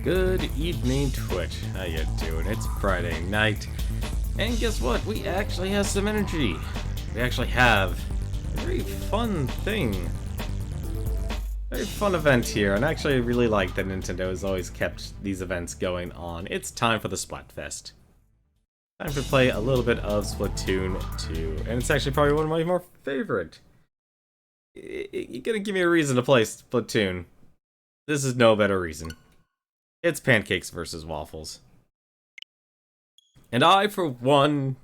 Good evening, Twitch. How you doing? It's Friday night, and guess what? We actually have some energy. We actually have a very fun thing. Very fun event here, and I actually really like that Nintendo has always kept these events going on. It's time for the Splatfest. Time to play a little bit of Splatoon 2, and it's actually probably one of my more favorite. You're gonna give me a reason to play Splatoon. This is no better reason. It's Pancakes versus Waffles. And I, for one,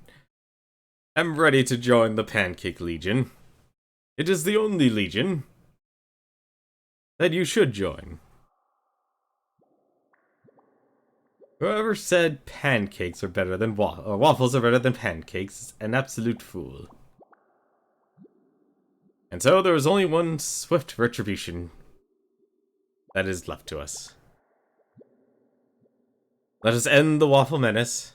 am ready to join the Pancake Legion. It is the only legion that you should join. Whoever said pancakes are better than waffles are better than pancakes is an absolute fool. And so there is only one swift retribution that is left to us. Let us end the Waffle Menace.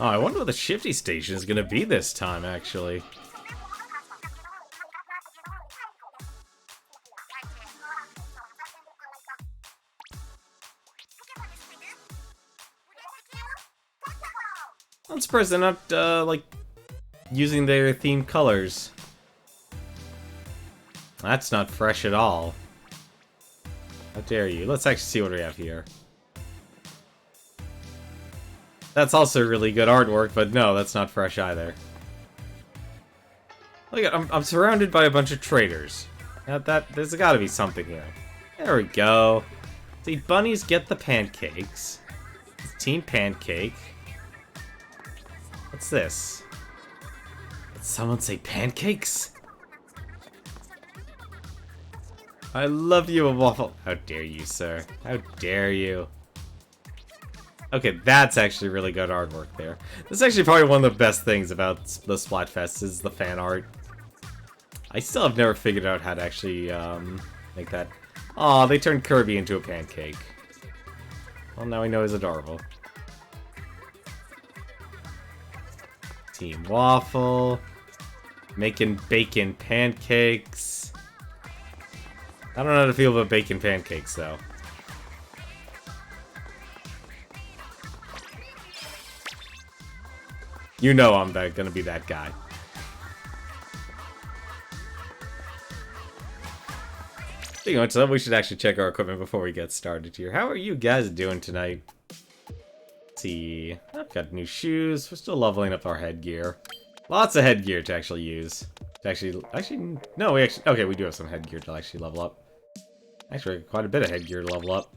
Oh, I wonder what the shifty station is gonna be this time, actually. I'm surprised they're not, like, using their themed colors. That's not fresh at all. How dare you? Let's actually see what we have here. That's also really good artwork, but no, that's not fresh either. Look at, I'm surrounded by a bunch of traders. There's gotta be something here. There we go. See, bunnies get the pancakes. It's Team Pancake. What's this? Did someone say pancakes? I love you, a waffle. How dare you, sir? How dare you? Okay, that's actually really good artwork there. This is actually probably one of the best things about the Splatfest is the fan art. I still have never figured out how to actually make that. Aw, they turned Kirby into a pancake. Well, now we know he's adorable. Team Waffle. Making bacon pancakes. I don't know how to feel about bacon pancakes, though. You know I'm gonna be that guy. Speaking of which, we should actually check our equipment before we get started here. How are you guys doing tonight? Let's see. I've got new shoes. We're still leveling up our headgear. Lots of headgear to actually use. No, okay, we do have some headgear to actually level up. Actually, quite a bit of headgear to level up.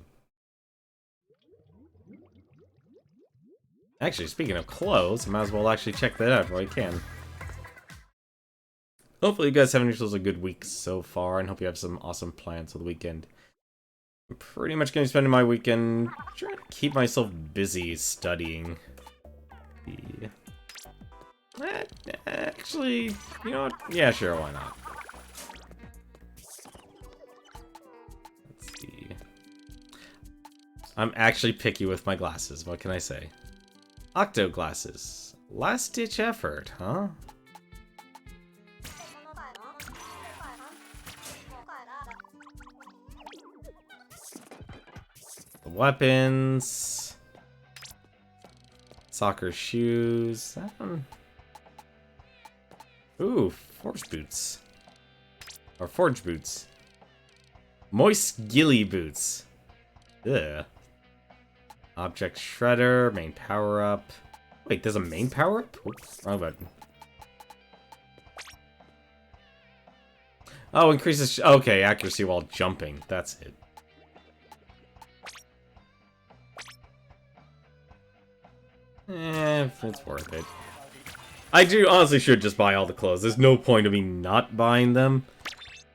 Actually, speaking of clothes, I might as well actually check that out while I can. Hopefully you guys have yourselves a good week so far, and hope you have some awesome plans for the weekend. I'm pretty much going to be spending my weekend trying to keep myself busy studying. Actually, you know what? Yeah, sure, why not? Let's see. I'm actually picky with my glasses, what can I say? Octo glasses. Last ditch effort, huh? The weapons. Soccer shoes. Ooh, forge boots. Or forge boots. Moist gilly boots. Ugh. Object shredder, main power up. Wait, there's a main power up? Oops, wrong button. Oh, increases... Okay, accuracy while jumping. That's it. It's worth it. I do honestly should just buy all the clothes. There's no point of me not buying them.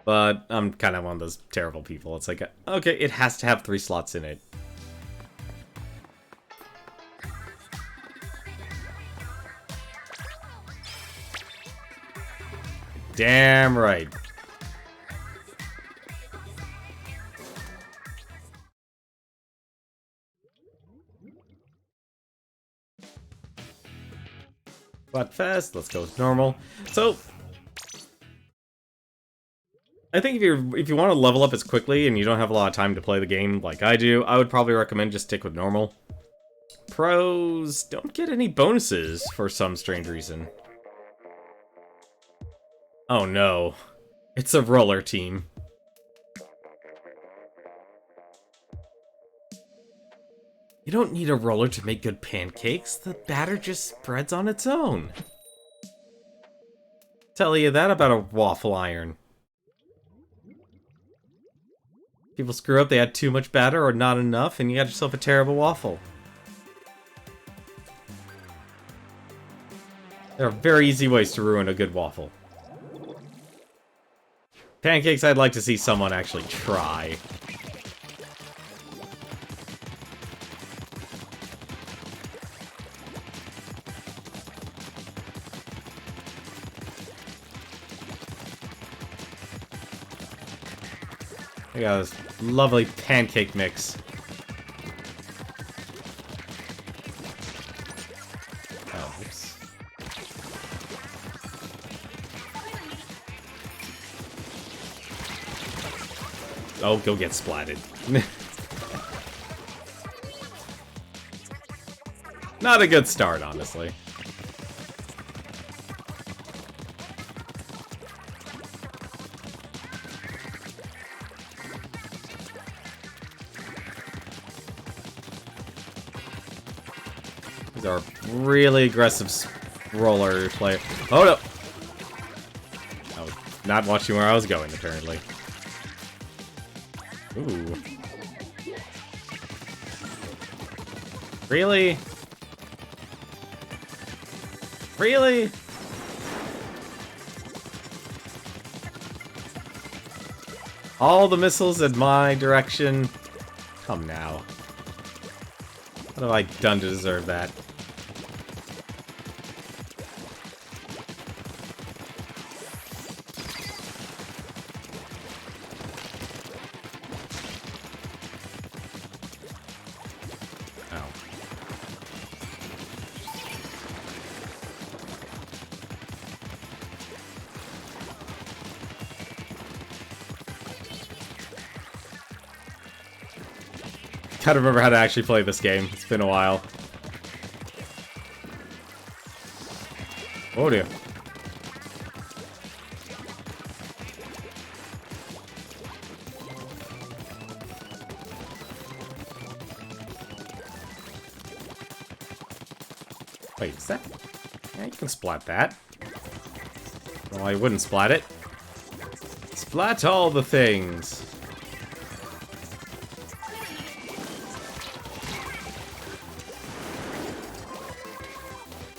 But I'm kind of one of those terrible people. It's like, okay, it has to have 3 slots in it. Damn right. But fast, let's go with normal. So I think if you want to level up as quickly and you don't have a lot of time to play the game like I do, I would probably recommend just stick with normal. Pros don't get any bonuses for some strange reason. Oh no. It's a roller team. You don't need a roller to make good pancakes. The batter just spreads on its own. Tell you that about a waffle iron. People screw up, they add too much batter or not enough, and you got yourself a terrible waffle. There are very easy ways to ruin a good waffle. Pancakes, I'd like to see someone actually try. I got this lovely pancake mix. Oh, oops. Oh, go get splatted. Not a good start, honestly. These are really aggressive roller player. Oh no! I was not watching where I was going, apparently. Ooh. Really? Really? All the missiles in my direction? Come now. What have I done to deserve that? Gotta remember how to actually play this game. It's been a while. Oh dear. Wait, is that? Yeah, you can splat that. Well, I wouldn't splat it. Splat all the things.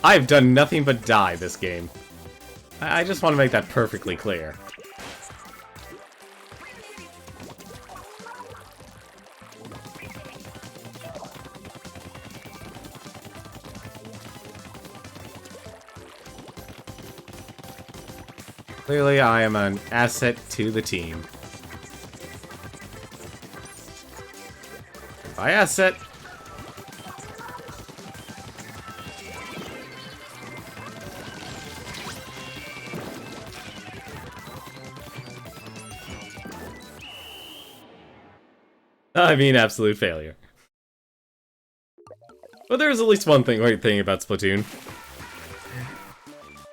I've done nothing but die this game. I just want to make that perfectly clear. Clearly, I am an asset to the team. By asset. I mean, absolute failure. But there's at least one great thing about Splatoon.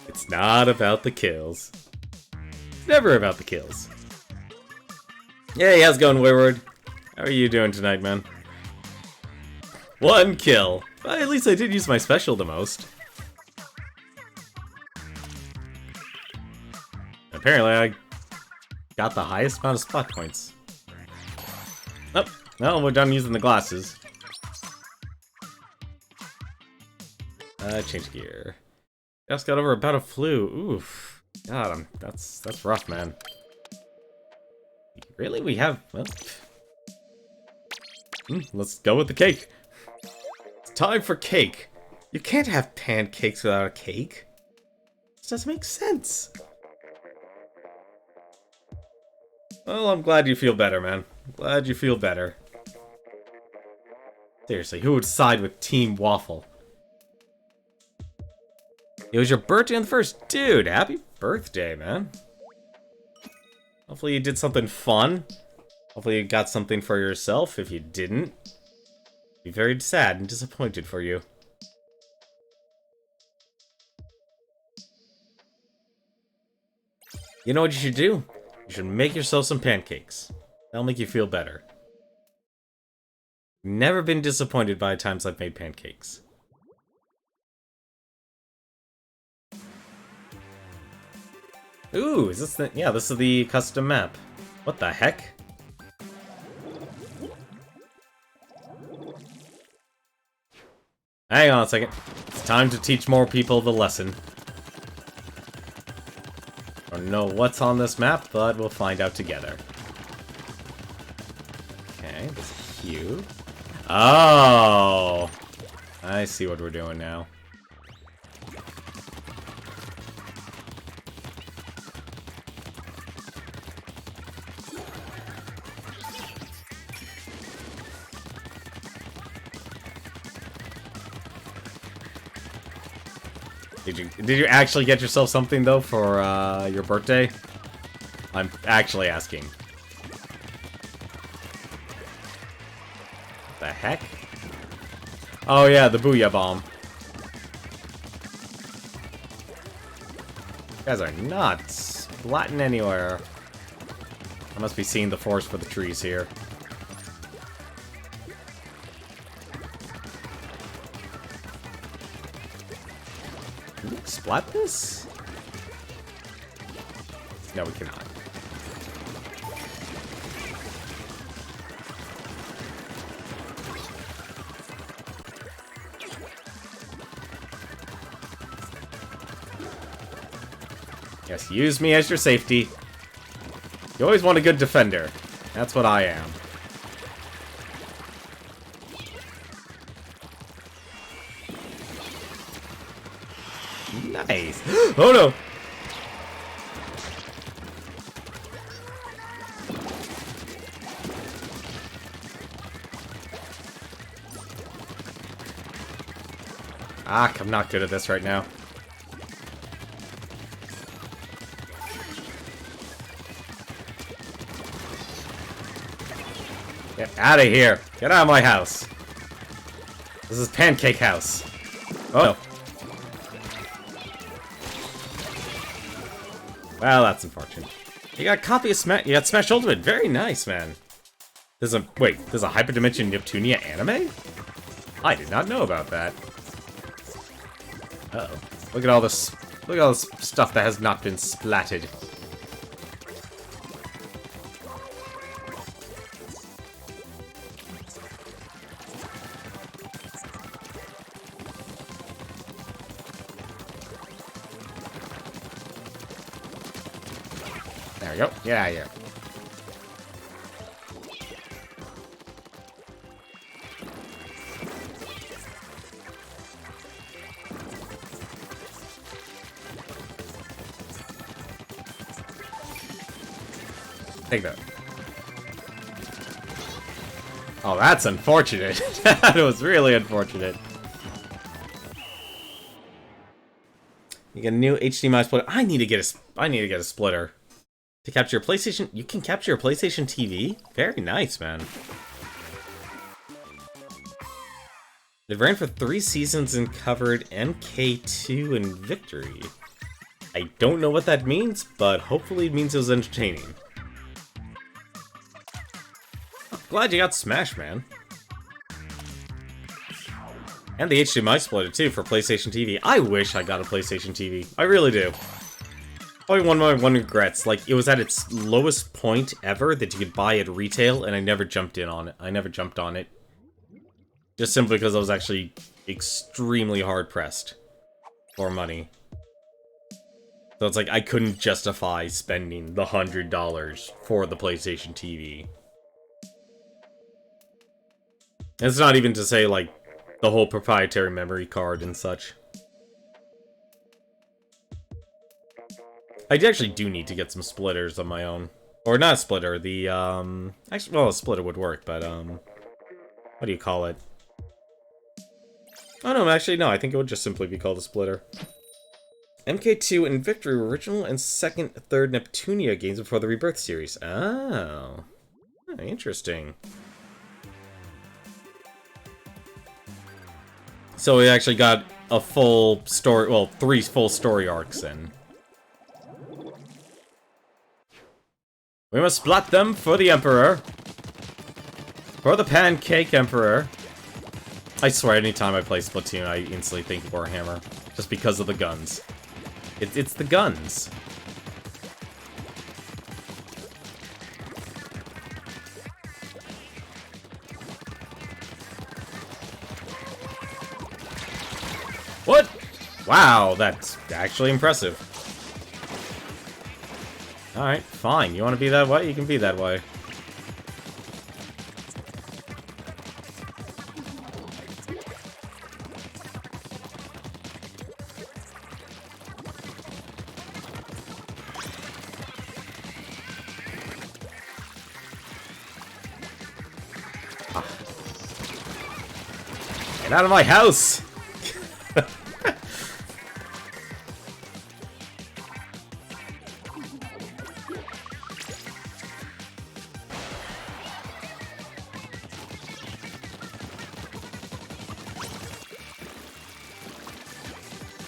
It's not about the kills. It's never about the kills. Hey, how's it going, Wayward? How are you doing tonight, man? 1 kill. Well, at least I did use my special the most. Apparently, got the highest amount of spot points. Oh, no, we're done using the glasses. Change gear. Just got over a bout of flu. Oof. God, that's rough, man. Really? We have... Well, let's go with the cake. It's time for cake. You can't have pancakes without a cake. This doesn't make sense. Well, I'm glad you feel better, man. I'm glad you feel better. Seriously, who would side with Team Waffle? It was your birthday on the 1st. Dude, happy birthday, man. Hopefully you did something fun. Hopefully you got something for yourself. If you didn't, I'd be very sad and disappointed for you. You know what you should do? You should make yourself some pancakes. That'll make you feel better. Never been disappointed by times I've made pancakes. Ooh, is this the... Yeah, this is the custom map. What the heck? Hang on a second. It's time to teach more people the lesson. I don't know what's on this map, but we'll find out together. Okay, this is cute. Oh! I see what we're doing now. Did you actually get yourself something though for your birthday? I'm actually asking. What the heck? Oh yeah, the Booyah Bomb. You guys are not splatting anywhere. I must be seeing the forest for the trees here. Can we splat this? No, we cannot. Yes, use me as your safety. You always want a good defender. That's what I am. Nice. Oh no! Ah, I'm not good at this right now. Get out of here! Get out of my house! This is Pancake House. Oh no. Well, that's unfortunate. You got a copy of Smash. You got Smash Ultimate. Very nice, man. There's a There's a Hyperdimension Neptunia anime? I did not know about that. Uh-oh. Look at all this. Look at all this stuff that has not been splatted. There we go. Get out of here. Take that. Oh, that's unfortunate. That was really unfortunate. You get a new HDMI splitter. I need to get a splitter. To capture your PlayStation, you can capture your PlayStation TV? Very nice, man. It ran for 3 seasons and covered MK2 and Victory. I don't know what that means, but hopefully it means it was entertaining. I'm glad you got Smash, man. And the HDMI splitter, too, for PlayStation TV. I wish I got a PlayStation TV. I really do. Probably one of my regrets. Like, it was at its lowest point ever that you could buy at retail, and I never jumped in on it. I never jumped on it. Just simply because I was actually extremely hard-pressed for money. So it's like, I couldn't justify spending the $100 for the PlayStation TV. And it's not even to say, like, the whole proprietary memory card and such. I actually do need to get some splitters of my own. Or not a splitter, the, actually, well, a splitter would work, but, what do you call it? Oh, no, actually, no, I think it would just simply be called a splitter. MK2 and Victory were original and second, third Neptunia games before the Rebirth series. Oh. Interesting. So we actually got a full story, well, 3 full story arcs in. We must splat them for the Emperor. For the Pancake Emperor. I swear, anytime I play Splatoon, I instantly think Warhammer. Just because of the guns. It's the guns. What? Wow, that's actually impressive. Alright, fine. You want to be that way? You can be that way. Get out of my house! There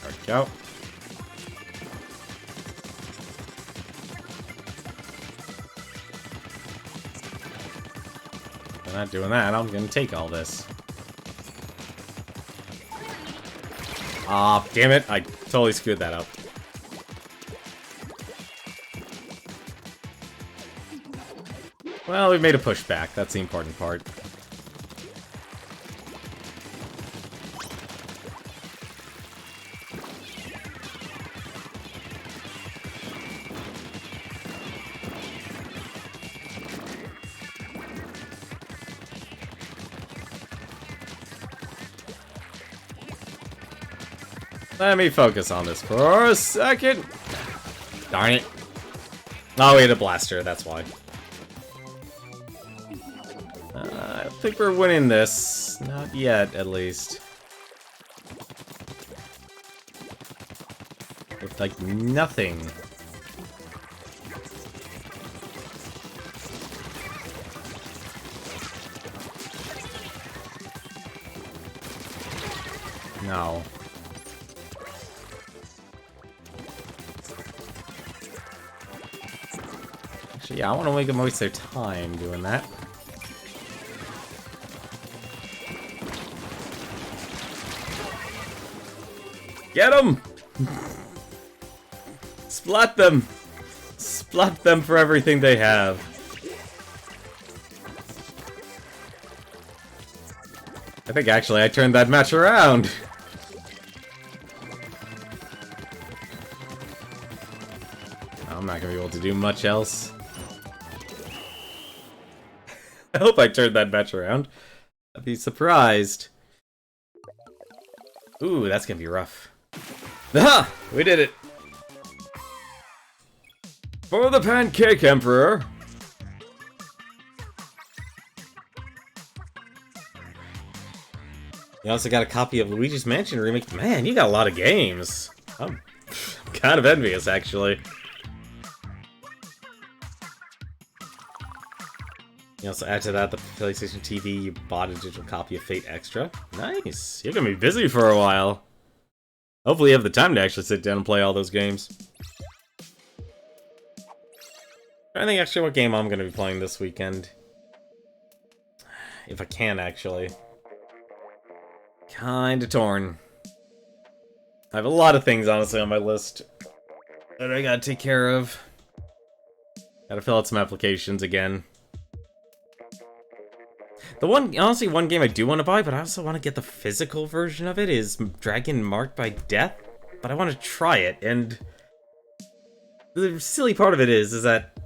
we go. I'm not doing that. I'm gonna take all this. Ah, damn it. I totally screwed that up. Well, we made a pushback. That's the important part. Let me focus on this for a second. Darn it. Oh, we had a blaster, that's why. I think we're winning this. Not yet, at least. With, like, nothing. No. Actually, yeah, I want to make them waste their time doing that. Get them! Splat them! Splat them for everything they have. I think actually I turned that match around. I'm not gonna be able to do much else. I hope I turned that match around. I'd be surprised. Ooh, that's gonna be rough. Aha! We did it! For the Pancake Emperor! You also got a copy of Luigi's Mansion Remake. Man, you got a lot of games. I'm kind of envious, actually. You also add to that the PlayStation TV, you bought a digital copy of Fate Extra. Nice! You're gonna be busy for a while. Hopefully you have the time to actually sit down and play all those games. I think actually what game I'm gonna be playing this weekend. If I can, actually. Kinda torn. I have a lot of things, honestly, on my list. that I gotta take care of. Gotta fill out some applications again. Honestly, one game I do want to buy, but I also want to get the physical version of it, is Dragon Marked by Death. But I want to try it, and the silly part of it is that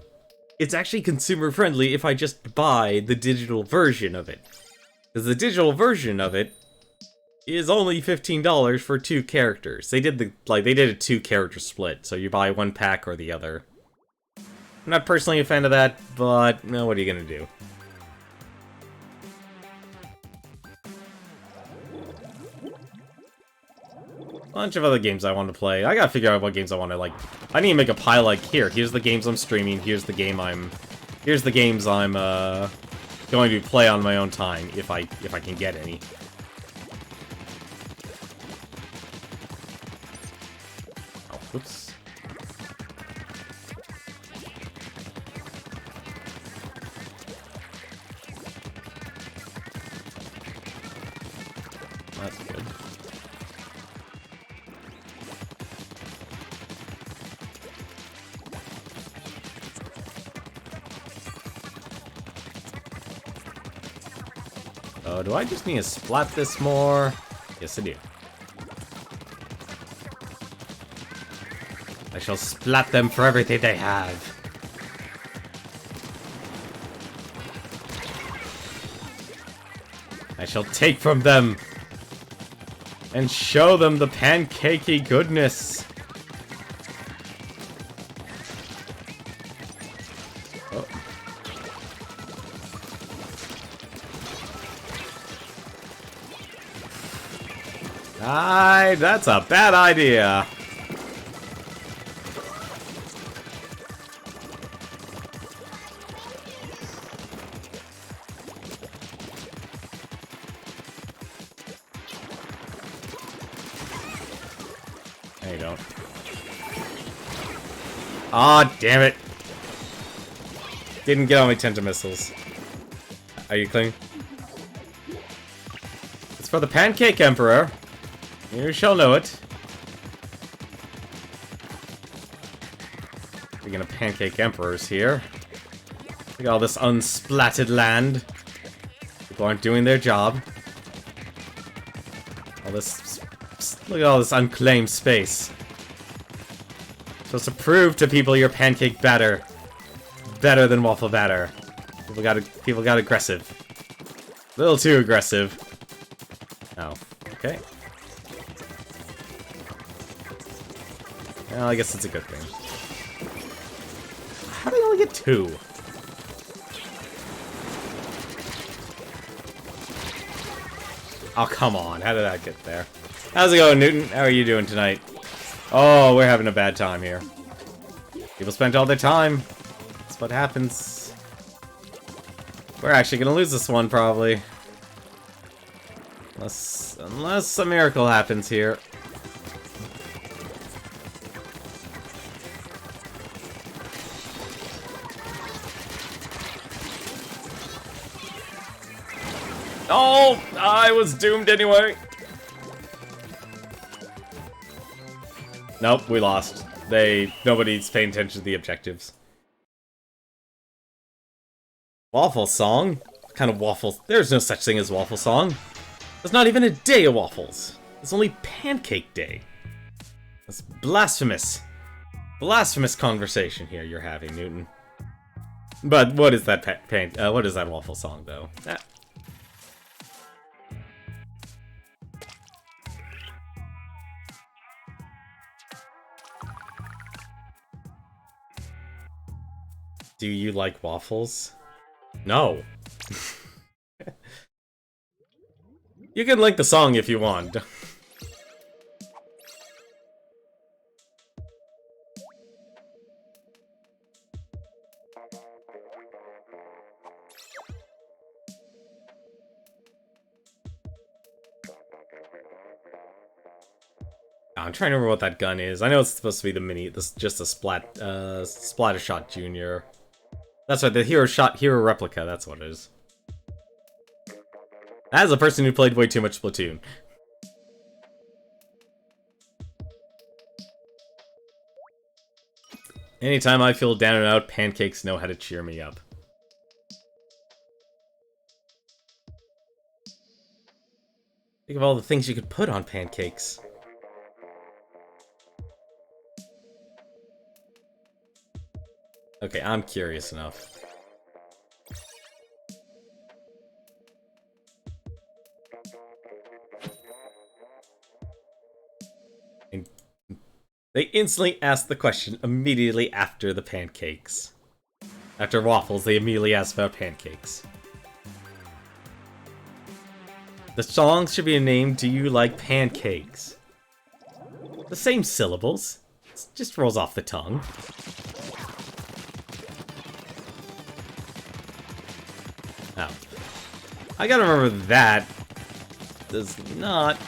it's actually consumer friendly if I just buy the digital version of it. Because the digital version of it is only $15 for 2 characters. They did a 2-character split, so you buy one pack or the other. I'm not personally a fan of that, but no, what are you gonna do? Bunch of other games I want to play. I gotta figure out what games I want to, like... I need to make a pile, like, here's the games I'm streaming, here's the games I'm, going to play on my own time, if I can get any. Oh, whoops. That's good. Oh, do I just need to splat this more? Yes, I do. I shall splat them for everything they have. I shall take from them and show them the pancakey goodness. Oh. That's a bad idea. There you go. Aw, damn it. Didn't get all my tenta missiles. Are you clean? It's for the Pancake Emperor. You shall know it. Speaking of Pancake Emperors here. Look at all this unsplatted land. People aren't doing their job. All this... Look at all this unclaimed space. Supposed to prove to people your pancake batter. Better than waffle batter. People got aggressive. A little too aggressive. Oh, okay. Well, I guess it's a good thing. How do they only get 2? Oh, come on. How did that get there? How's it going, Newton? How are you doing tonight? Oh, we're having a bad time here. People spent all their time. That's what happens. We're actually gonna lose this one, probably. Unless a miracle happens here. Oh, I was doomed anyway. Nope, we lost. Nobody's paying attention to the objectives. Waffle song? What kind of waffles? There's no such thing as waffle song. There's not even a day of waffles. It's only Pancake Day. That's blasphemous. Blasphemous conversation here you're having, Newton. But what is that what is that waffle song, though? Do you like waffles? No. You can link the song if you want. I'm trying to remember what that gun is. I know it's supposed to be the mini, just a splatter shot junior. That's right, the hero replica, that's what it is. As a person who played way too much Splatoon. Anytime I feel down and out, Pancakes know how to cheer me up. Think of all the things you could put on Pancakes. Okay, I'm curious enough. And they instantly ask the question immediately after the pancakes. After Waffles, they immediately ask about pancakes. The song should be named Do You Like Pancakes? The same syllables. It just rolls off the tongue. Oh. I gotta remember that does not...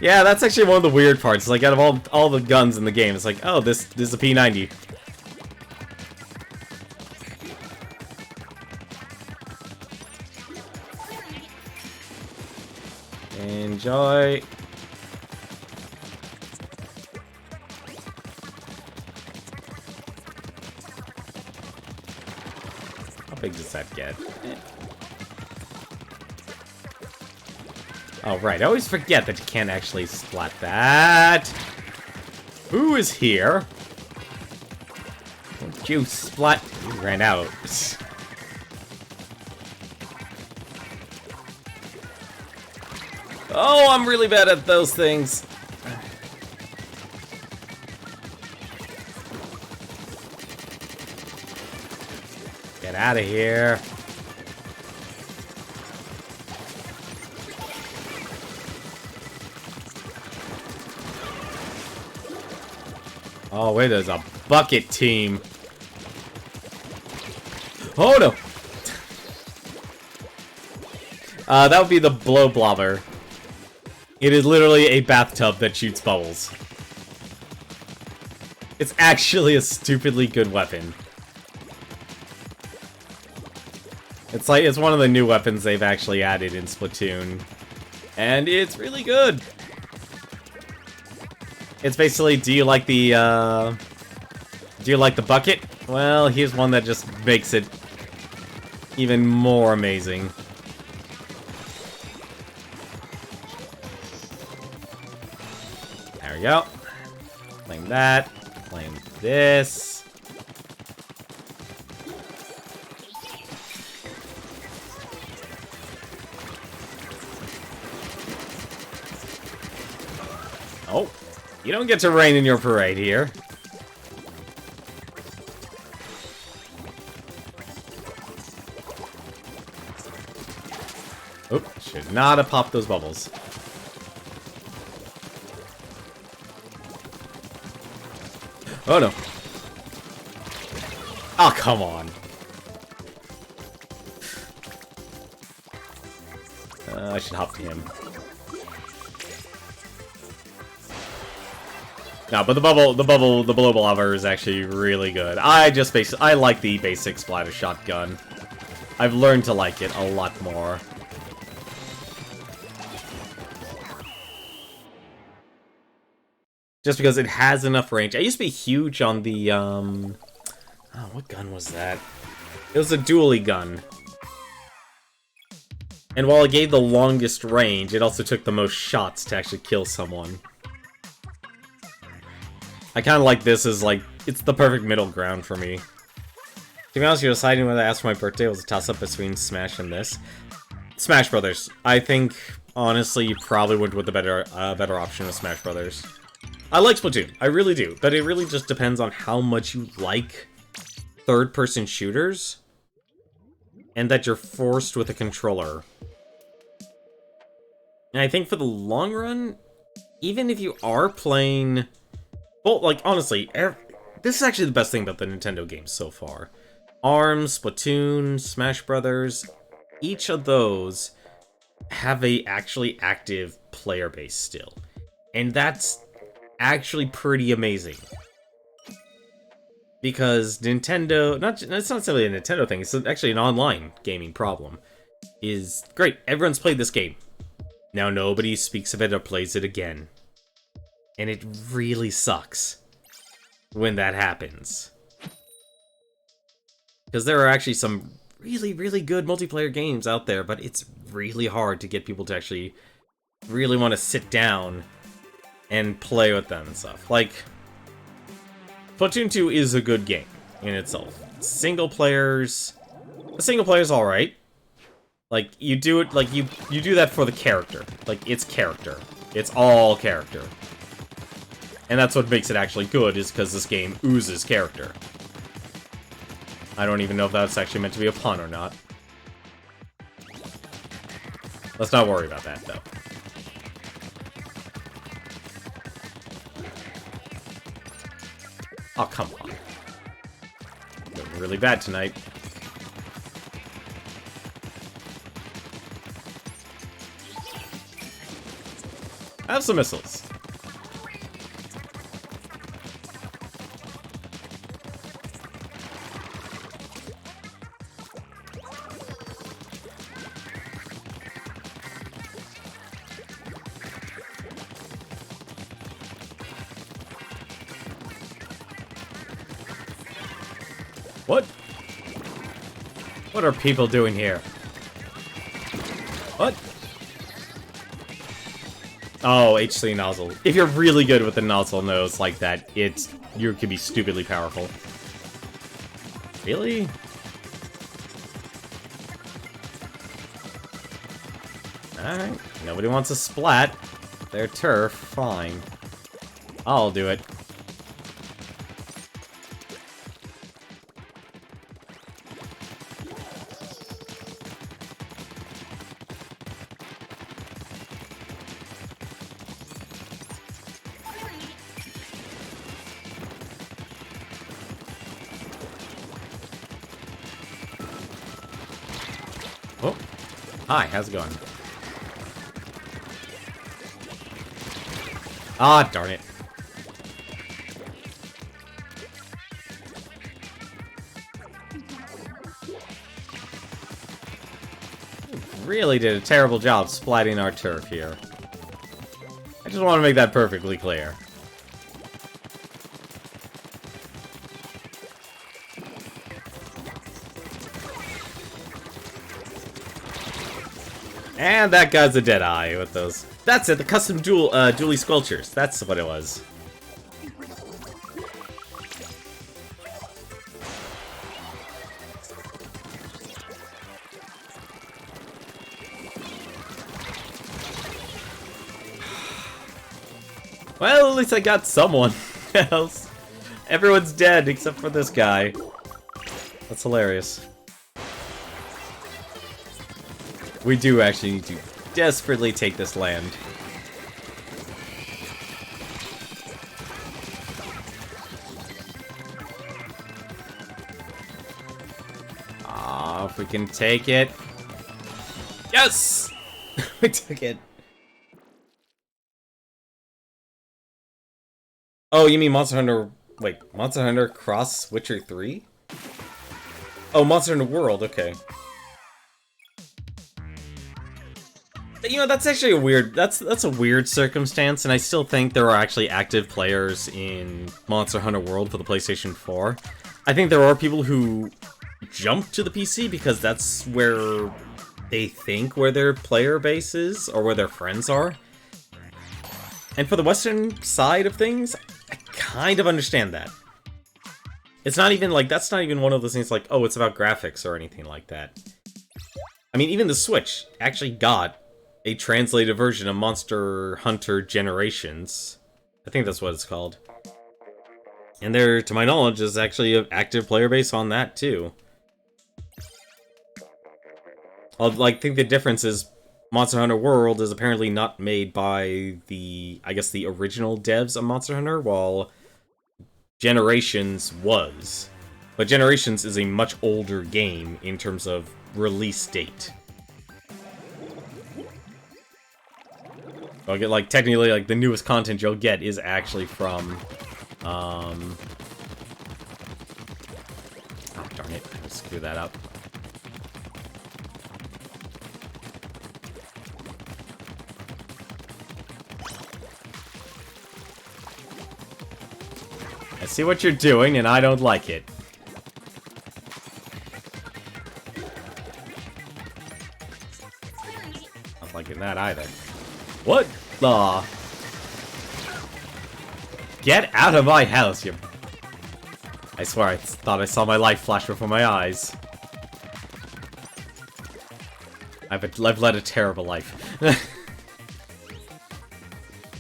Yeah, that's actually one of the weird parts. Like, out of all the guns in the game, it's like, oh, this is a P90. Enjoy. How big does that get? Oh, right. I always forget that you can't actually splat that. Who is here? Don't you splat... You ran out. Oh, I'm really bad at those things. Get out of here. Oh, wait, there's a bucket team. Oh, no. That would be the blow blobber. It is literally a bathtub that shoots bubbles. It's actually a stupidly good weapon. It's like, it's one of the new weapons they've actually added in Splatoon. And it's really good. It's basically, do you like the bucket? Well, here's one that just makes it even more amazing. There we go. Claim that. Claim this. Oh. You don't get to rain in your parade here. Oop, should not have popped those bubbles. Oh no. Oh, come on. I should hop to him. No, but the blow blobber is actually really good. I like the basic splatter shotgun. I've learned to like it a lot more. Just because it has enough range. I used to be huge on the, oh, what gun was that? It was a dually gun. And while it gave the longest range, it also took the most shots to actually kill someone. I kind of like this as, like, it's the perfect middle ground for me. To be honest, you're deciding whether to ask for my birthday was a toss-up between Smash and this. Smash Brothers. I think, honestly, you probably went with the better option with Smash Brothers. I like Splatoon. I really do. But it really just depends on how much you like third-person shooters. And that you're forced with a controller. And I think for the long run, even if you are playing... Well, like, honestly, this is actually the best thing about the Nintendo games so far. ARMS, Splatoon, Smash Brothers, each of those have a actually active player base still. And that's actually pretty amazing. Because Nintendo, it's not necessarily a Nintendo thing, it's actually an online gaming problem, is great, everyone's played this game. Now nobody speaks of it or plays it again. And it really sucks when that happens. Because there are actually some really, really good multiplayer games out there, but it's really hard to get people to actually really want to sit down and play with them and stuff. Like, Splatoon 2 is a good game in itself. The single player's alright. Like, you do it, like, you do that for the character. Like, it's character. It's all character. And that's what makes it actually good, is because this game oozes character. I don't even know if that's actually meant to be a pun or not. Let's not worry about that, though. Oh, come on. Doing really bad tonight. I have some missiles. What? What are people doing here? What? Oh, HC nozzle. If you're really good with the nozzle nose like that, you can be stupidly powerful. Really? Alright. Nobody wants a splat. Their turf. Fine. I'll do it. Oh. Hi, how's it going? Ah, darn it. Really did a terrible job splatting our turf here. I just want to make that perfectly clear. And that guy's a dead eye with those. That's it, the custom dually squelchers. That's what it was. Well, at least I got someone else. Everyone's dead except for this guy. That's hilarious. We do actually need to desperately take this land. Ah, if we can take it. Yes! We took it. Oh, you mean Monster Hunter... Wait, Monster Hunter Cross Witcher 3? Oh, Monster Hunter World, okay. You know, that's actually a weird... That's a weird circumstance, and I still think there are actually active players in Monster Hunter World for the PlayStation 4. I think there are people who jump to the PC because that's where they think where their player base is, or where their friends are. And for the Western side of things, I kind of understand that. It's not even like, that's not even one of those things like, oh, it's about graphics or anything like that. I mean, even the Switch actually got a translated version of Monster Hunter Generations. I think that's what it's called. And there, to my knowledge, is actually an active player base on that, too. I think the difference is Monster Hunter World is apparently not made by the, I guess, the original devs of Monster Hunter, while Generations was. But Generations is a much older game in terms of release date. I'll get, like, technically, like, the newest content you'll get is actually from, oh, darn it, I screwed that up. I see what you're doing, and I don't like it. Not liking that either. What the? Get out of my house, you... I swear, I thought I saw my life flash before my eyes. I've led a terrible life.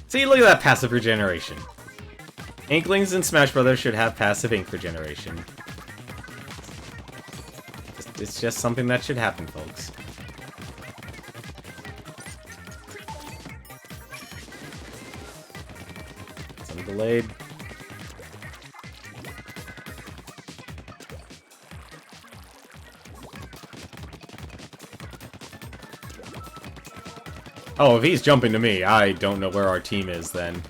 See, look at that passive regeneration. Inklings in Smash Brothers should have passive ink regeneration. It's just something that should happen, folks. Some delayed. Oh, if he's jumping to me, I don't know where our team is then.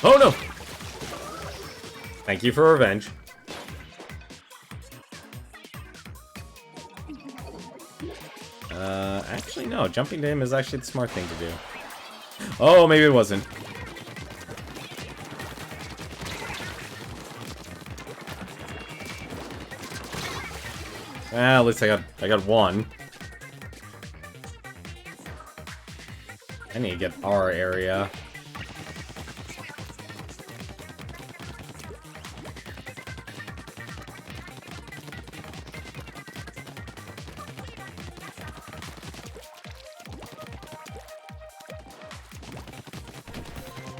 Oh no! Thank you for revenge. Actually no, jumping to him is actually the smart thing to do. Oh, maybe it wasn't. Well, at least I got one. I need to get our area.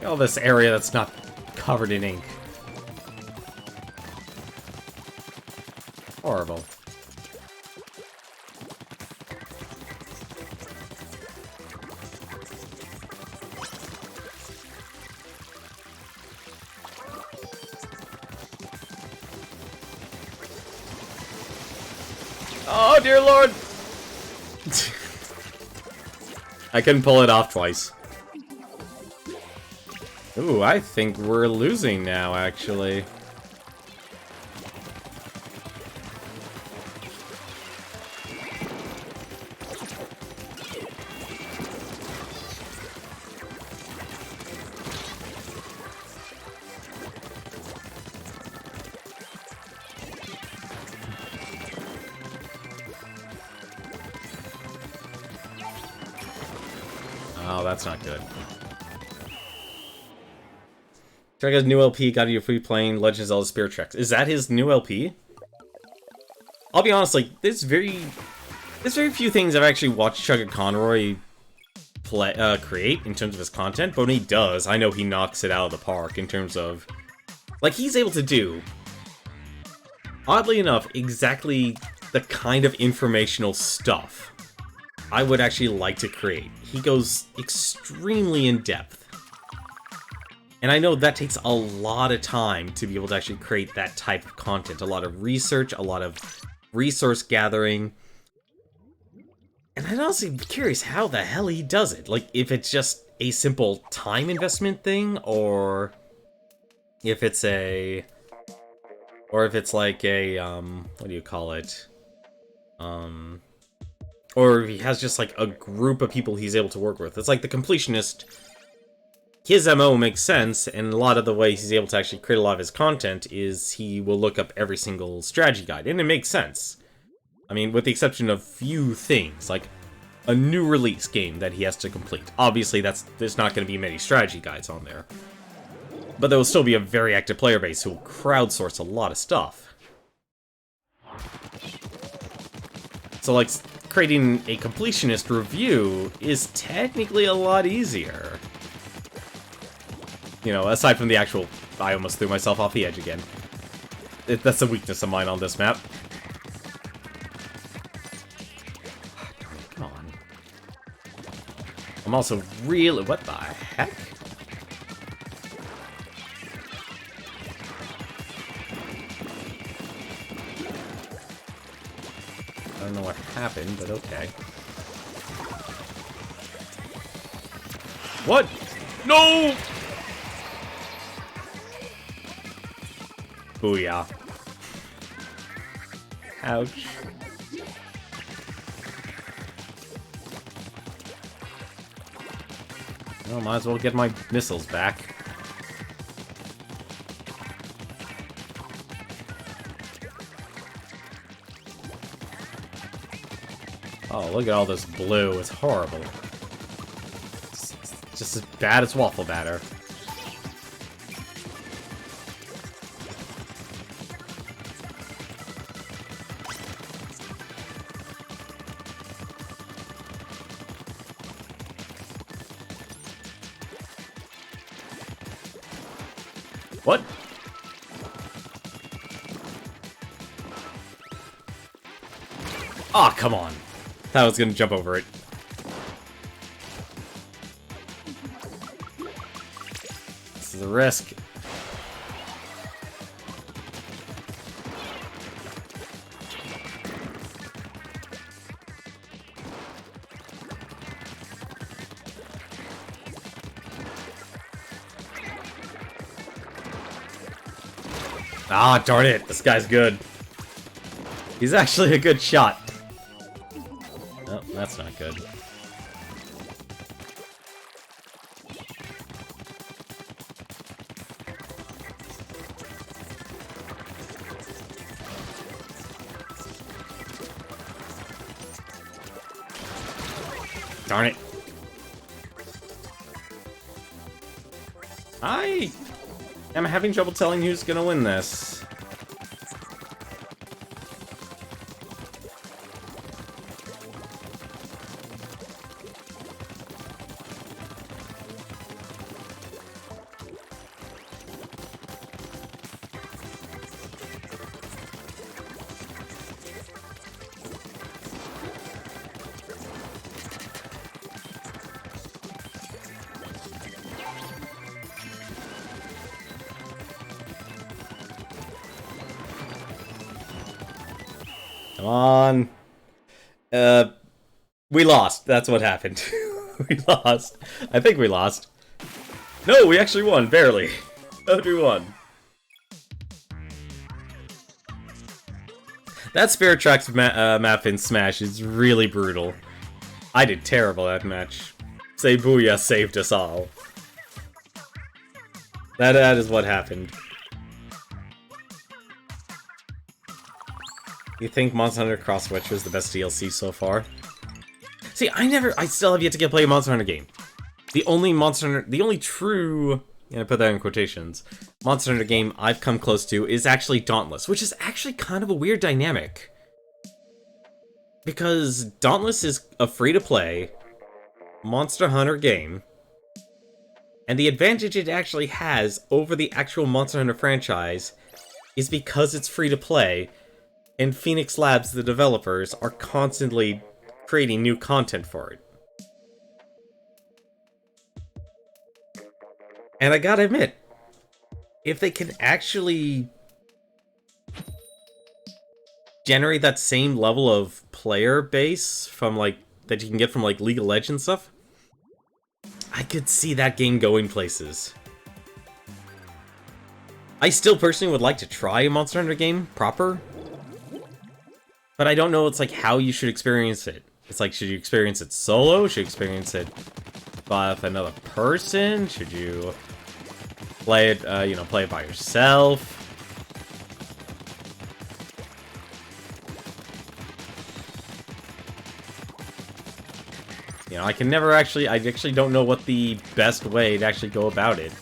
All this area that's not covered in ink. Horrible. Oh, dear lord! I couldn't pull it off twice. Ooh, I think we're losing now, actually. Oh, that's not good. Chugga's new LP got you free playing Legend of Zelda Spirit Tracks. Is that his new LP? I'll be honest, like, there's very few things I've actually watched Chugga Conroy create in terms of his content, but when he does, I know he knocks it out of the park in terms of... Like, he's able to do, oddly enough, exactly the kind of informational stuff I would actually like to create. He goes extremely in-depth. And I know that takes a lot of time to be able to actually create that type of content. A lot of research, a lot of resource gathering. And I'd honestly be curious how the hell he does it. Like, if it's just a simple time investment thing, or if it's a... Or if it's like a, what do you call it? Or if he has just like a group of people he's able to work with. It's like the completionist... His MO makes sense, and a lot of the ways he's able to actually create a lot of his content is he will look up every single strategy guide, and it makes sense. I mean, with the exception of few things, like a new release game that he has to complete. Obviously, there's not going to be many strategy guides on there. But there will still be a very active player base who will crowdsource a lot of stuff. So, like, creating a completionist review is technically a lot easier. You know, aside from the actual... I almost threw myself off the edge again. That's a weakness of mine on this map. Come on. I'm also really... What the heck? I don't know what happened, but okay. What? No! Booyah. Ouch. Well, might as well get my missiles back. Oh, look at all this blue. It's horrible. It's just as bad as waffle batter. What? Aw, oh, come on. I was gonna jump over it. This is a risk. Ah, darn it. This guy's good. He's actually a good shot. Oh, that's not good. Darn it. I am having trouble telling who's gonna win this. Come on. We lost. That's what happened. We lost. I think we lost. No, we actually won, barely. Oh, we won. That Spirit Tracks map in Smash is really brutal. I did terrible that match. Say Booyah saved us all. That is what happened. You think Monster Hunter Cross Switch was the best DLC so far? See, I still have yet to get play a Monster Hunter game. The only true, I put that in quotations, Monster Hunter game I've come close to is actually Dauntless, which is actually kind of a weird dynamic. Because Dauntless is a free-to-play Monster Hunter game, and the advantage it actually has over the actual Monster Hunter franchise is because it's free-to-play, and Phoenix Labs, the developers, are constantly creating new content for it. And I gotta admit, if they can actually generate that same level of player base from, like, that you can get from, like, League of Legends stuff, I could see that game going places. I still personally would like to try a Monster Hunter game proper, but I don't know, it's like, how you should experience it. It's like, should you experience it solo? Should you experience it with another person? Should you play it, play it by yourself? I can never actually, I actually don't know what the best way to actually go about it.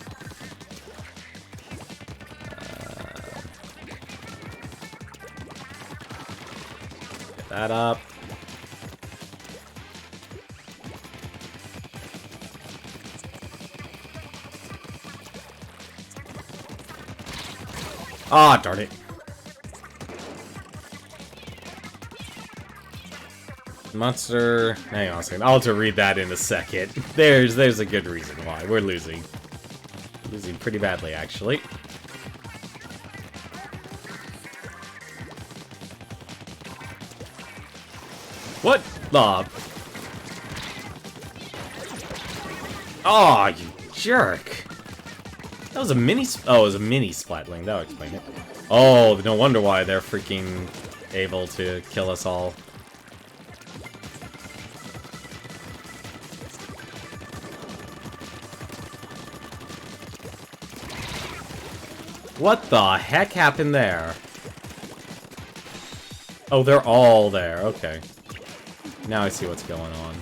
Get that up. Ah, darn it. Monster... Hang on a second. I'll have to read that in a second. There's a good reason why. We're losing. Losing pretty badly, actually. What the... Aw, you jerk. That was a mini... Oh, it was a mini Splatling. That'll explain it. Oh, no wonder why they're freaking able to kill us all. What the heck happened there? Oh, they're all there. Okay. now I see what's going on.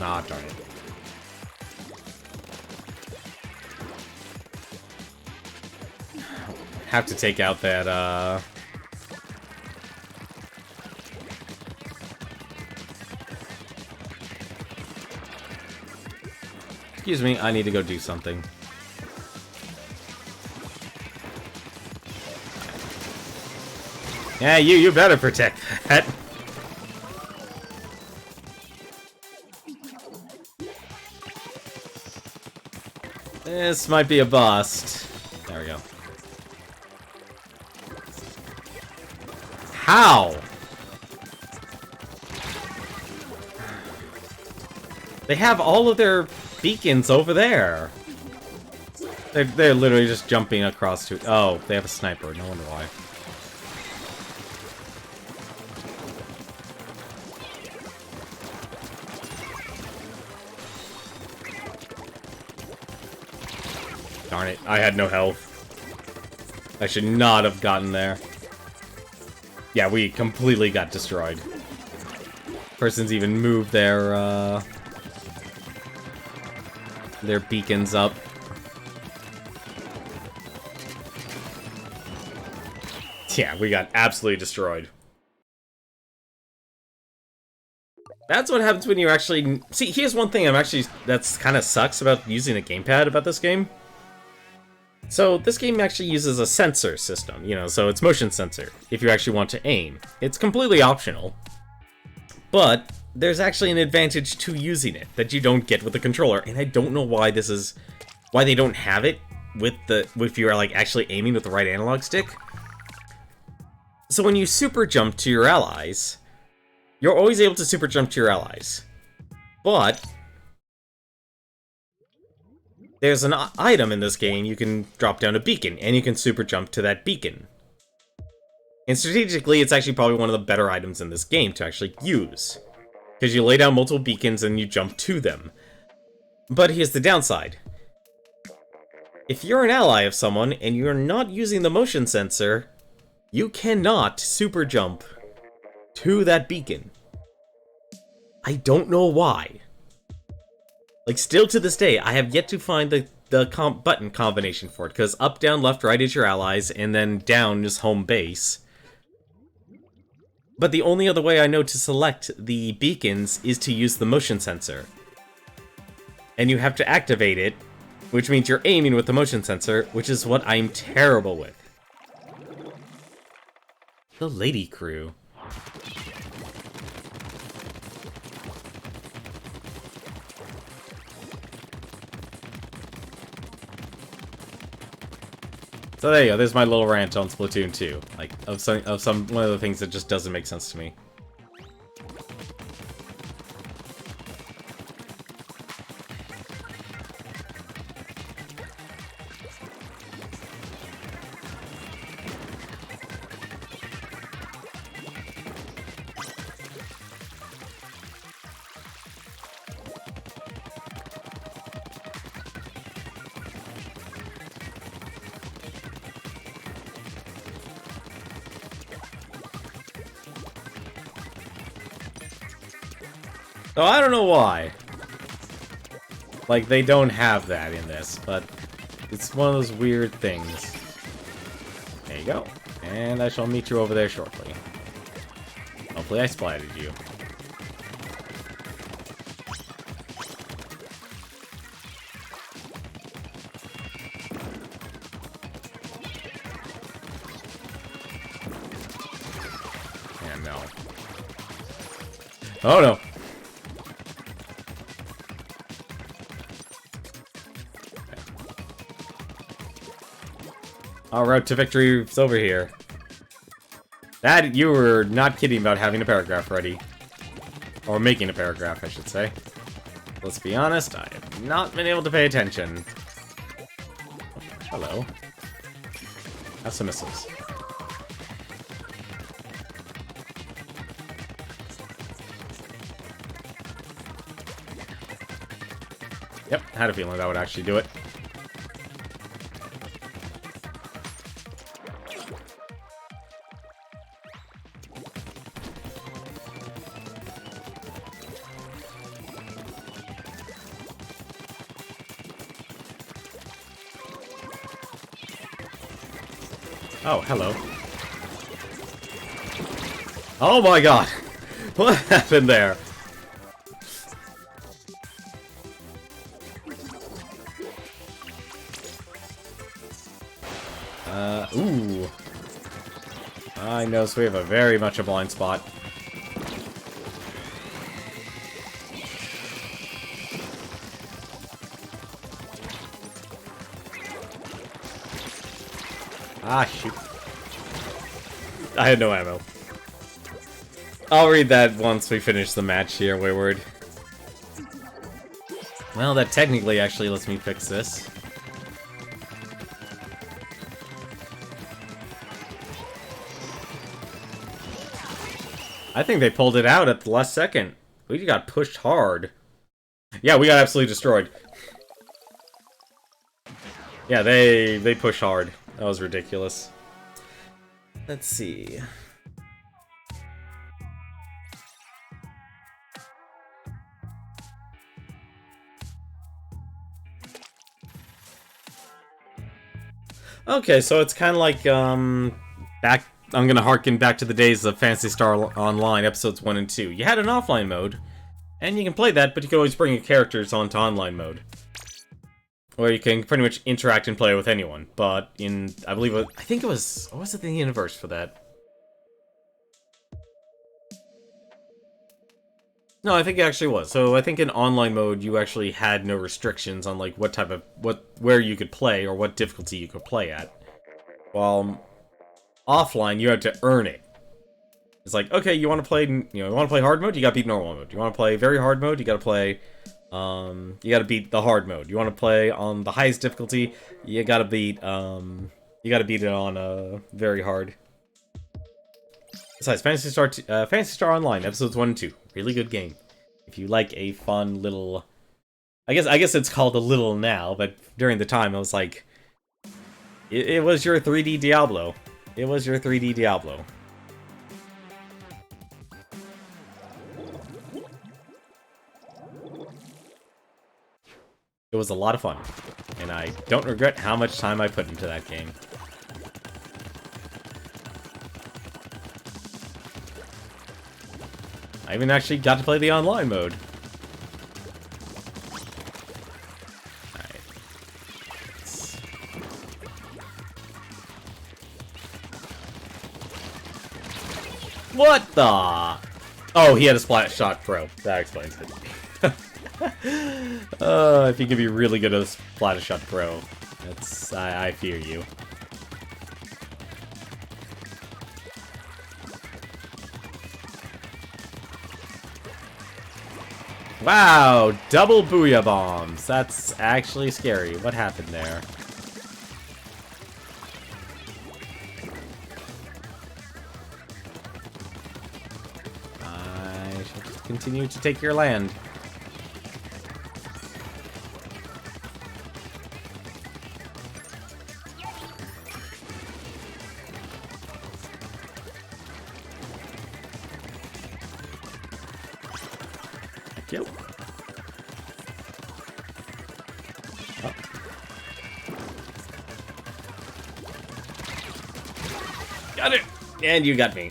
Ah, darn it. Have to take out that, Excuse me, I need to go do something. Yeah, you better protect that. This might be a bust. There we go. How? They have all of their beacons over there. They're literally just jumping across to... Oh, they have a sniper. No wonder why. Darn it, I had no health. I should not have gotten there. Yeah, we completely got destroyed. Person's even moved their beacons up. Yeah, we got absolutely destroyed. That's what happens when you actually... See, here's one thing that's kind of sucks about using a gamepad about this game. So, this game actually uses a sensor system, you know, so it's motion sensor, if you actually want to aim. It's completely optional. But, there's actually an advantage to using it that you don't get with the controller, and I don't know why why they don't have it if you're, like, actually aiming with the right analog stick. So when you super jump to your allies, you're always able to super jump to your allies. But there's an item in this game, you can drop down a beacon, and you can super jump to that beacon. And strategically, it's actually probably one of the better items in this game to actually use. Because you lay down multiple beacons and you jump to them. But here's the downside. If you're an ally of someone and you're not using the motion sensor, you cannot super jump to that beacon. I don't know why. Like, still to this day, I have yet to find the button combination for it, because up, down, left, right is your allies, and then down is home base. But the only other way I know to select the beacons is to use the motion sensor. And you have to activate it, which means you're aiming with the motion sensor, which is what I'm terrible with. The lady crew. So there you go, there's my little rant on Splatoon 2. Like, one of the things that just doesn't make sense to me. So I don't know why. Like, they don't have that in this, but it's one of those weird things. There you go. And I shall meet you over there shortly. Hopefully I splatted you. And no. Oh no. Our route to victory is over here. That, you were not kidding about having a paragraph ready. Or making a paragraph, I should say. Let's be honest, I have not been able to pay attention. Hello. Have some missiles. Yep, had a feeling that would actually do it. Oh, hello. Oh my god! What happened there? Ooh. I notice we have a very much a blind spot. Ah, shoot. I had no ammo. I'll read that once we finish the match here, Wayward. Well, that technically actually lets me fix this. I think they pulled it out at the last second. We got pushed hard. Yeah, we got absolutely destroyed. Yeah, they push hard. That was ridiculous. Let's see. Okay, so it's kind of like, back... I'm gonna harken back to the days of Phantasy Star Online, episodes 1 and 2. You had an offline mode, and you can play that, but you can always bring your characters onto online mode. Where you can pretty much interact and play with anyone. But in, I believe, I think it was, what was it in the universe for that? No, I think it actually was. So I think in online mode, you actually had no restrictions on like what type of, where you could play or what difficulty you could play at. While offline, you had to earn it. It's like, okay, you want to play, you want to play hard mode, you gotta beat normal mode. You want to play very hard mode, you gotta play, you gotta beat the hard mode. You want to play on the highest difficulty, you gotta beat it on very hard. Besides, Phantasy Star Online, episodes 1 and 2, really good game. If you like a fun little, I guess it's called a little now, but during the time, it was like, it was your 3D Diablo. It was your 3D Diablo. It was a lot of fun, and I don't regret how much time I put into that game. I even actually got to play the online mode. Alright. What the? Oh, he had a splat shot pro. That explains it. If you can be really good at a splat shot pro, that's I fear you. Wow, double booyah bombs. That's actually scary. What happened there? I shall just continue to take your land. Thank you. Oh. Got it! And you got me.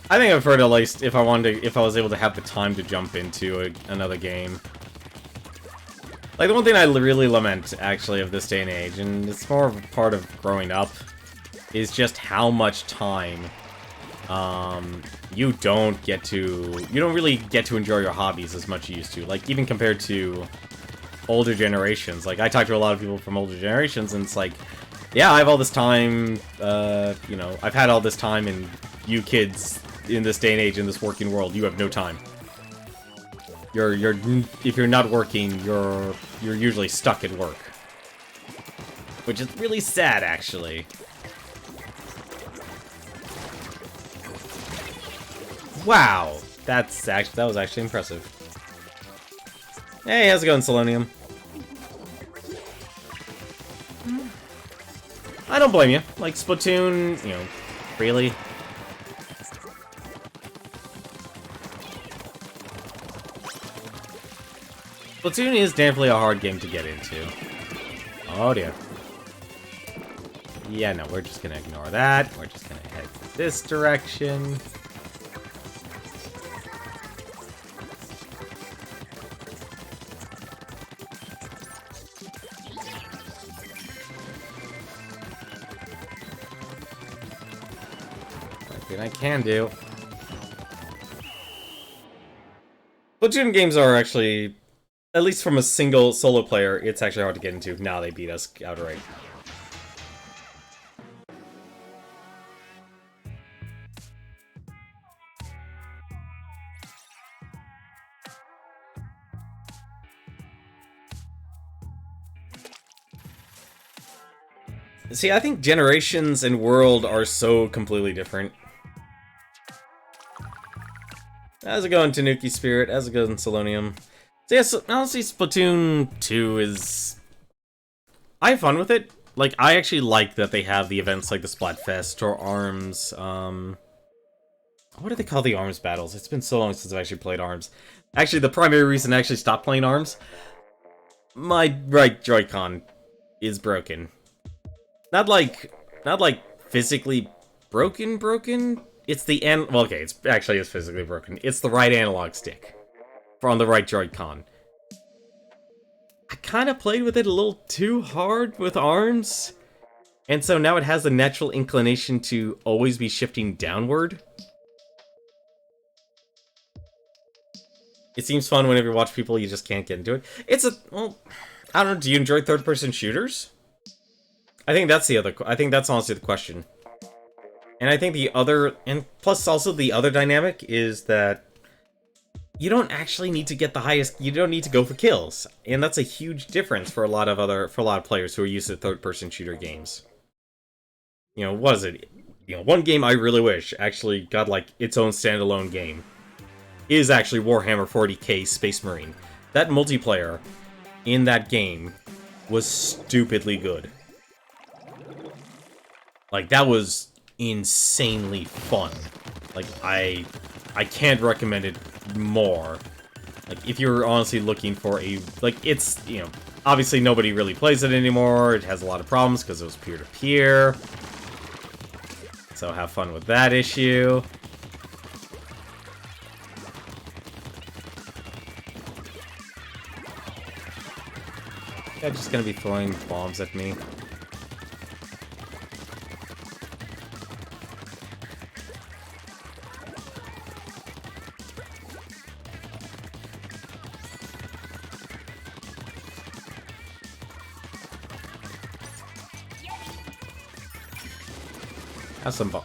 I think I've heard at least if I was able to have the time to jump into another game. Like, the one thing I really lament, actually, of this day and age, and it's more of a part of growing up, is just how much time, you don't really get to enjoy your hobbies as much as you used to. Like, even compared to older generations. Like, I talk to a lot of people from older generations, and it's like, yeah, I have all this time, you know, I've had all this time, and you kids in this day and age, in this working world, you have no time. If you're not working, you're usually stuck at work. Which is really sad, actually. Wow! That was actually impressive. Hey, how's it going, Selenium? I don't blame you. Like, Splatoon, you know, really? Splatoon is definitely a hard game to get into. Oh dear. Yeah, no, we're just gonna ignore that. We're just gonna head this direction. Everything I can do. Splatoon games are actually, at least from a single solo player, it's actually hard to get into. Now they beat us outright. See, I think Generations and World are so completely different. How's it going, Tanuki Spirit? How's it going, Selenium? So yeah, so honestly, Splatoon 2 is... I have fun with it. Like, I actually like that they have the events like the Splatfest or ARMS, what do they call the ARMS battles? It's been so long since I've actually played ARMS. Actually, the primary reason I actually stopped playing ARMS, my right Joy-Con is broken. Not like physically broken. It's the well, okay, it's actually is physically broken. It's the right analog stick for on the right Joy-Con. I kind of played with it a little too hard with ARMS, and so now it has a natural inclination to always be shifting downward. It seems fun whenever you watch people, you just can't get into it. It's a, well, I don't know, do you enjoy third-person shooters? I think that's the other, I think that's honestly the question. And I think the other, and plus also the other dynamic is that you don't actually need to get the highest, you don't need to go for kills. And that's a huge difference for a lot of players who are used to third-person shooter games. You know, what is it? You know, one game I really wish actually got, like, its own standalone game is actually Warhammer 40k Space Marine. That multiplayer in that game was stupidly good. Like, that was insanely fun. Like, I can't recommend it more. Like, if you're honestly looking for a, like, it's, you know, obviously nobody really plays it anymore. It has a lot of problems because it was peer-to-peer. So have fun with that issue. They're just gonna be throwing bombs at me.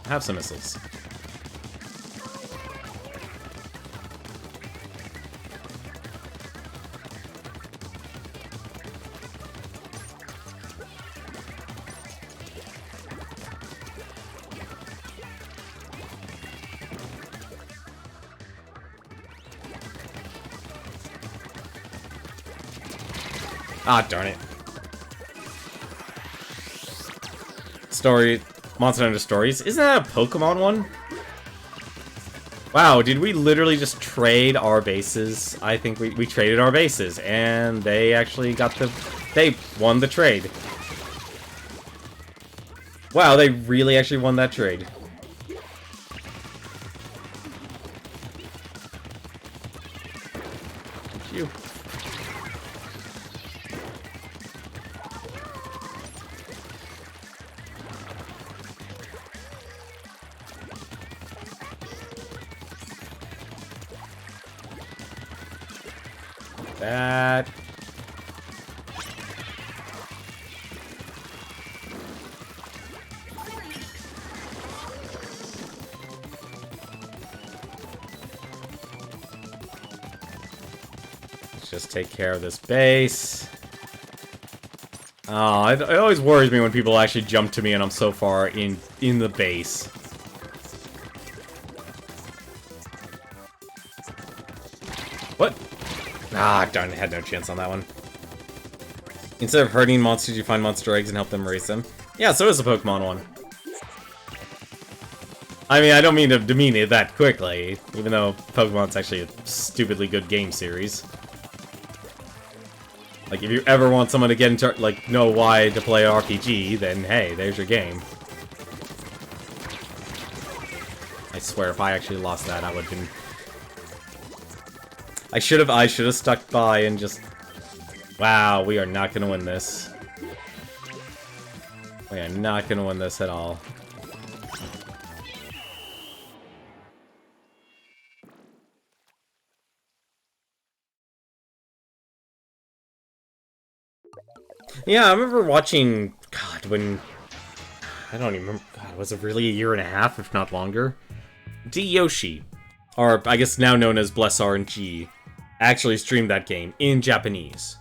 Have some missiles. Ah, darn it. Story. Monster Hunter Stories. Isn't that a Pokemon one? Wow, did we literally just trade our bases? I think we traded our bases, and they actually got the... They won the trade. Wow, they really actually won that trade. Thank you. That. Let's just take care of this base. Oh, it always worries me when people actually jump to me and I'm so far in the base. What? Ah, darn it, had no chance on that one. Instead of hurting monsters, you find monster eggs and help them raise them. Yeah, so is the Pokemon one. I mean, I don't mean to demean it that quickly, even though Pokemon's actually a stupidly good game series. Like, if you ever want someone to get into, like, know why to play RPG, then hey, there's your game. I swear, if I actually lost that, I would've been... I should've stuck by and just... Wow, we are not gonna win this. We are not gonna win this at all. Yeah, I remember watching... God, when... I don't even remember... God, was it really a year and a half, if not longer? D. Yoshi, or I guess now known as Bless RNG, actually streamed that game in Japanese.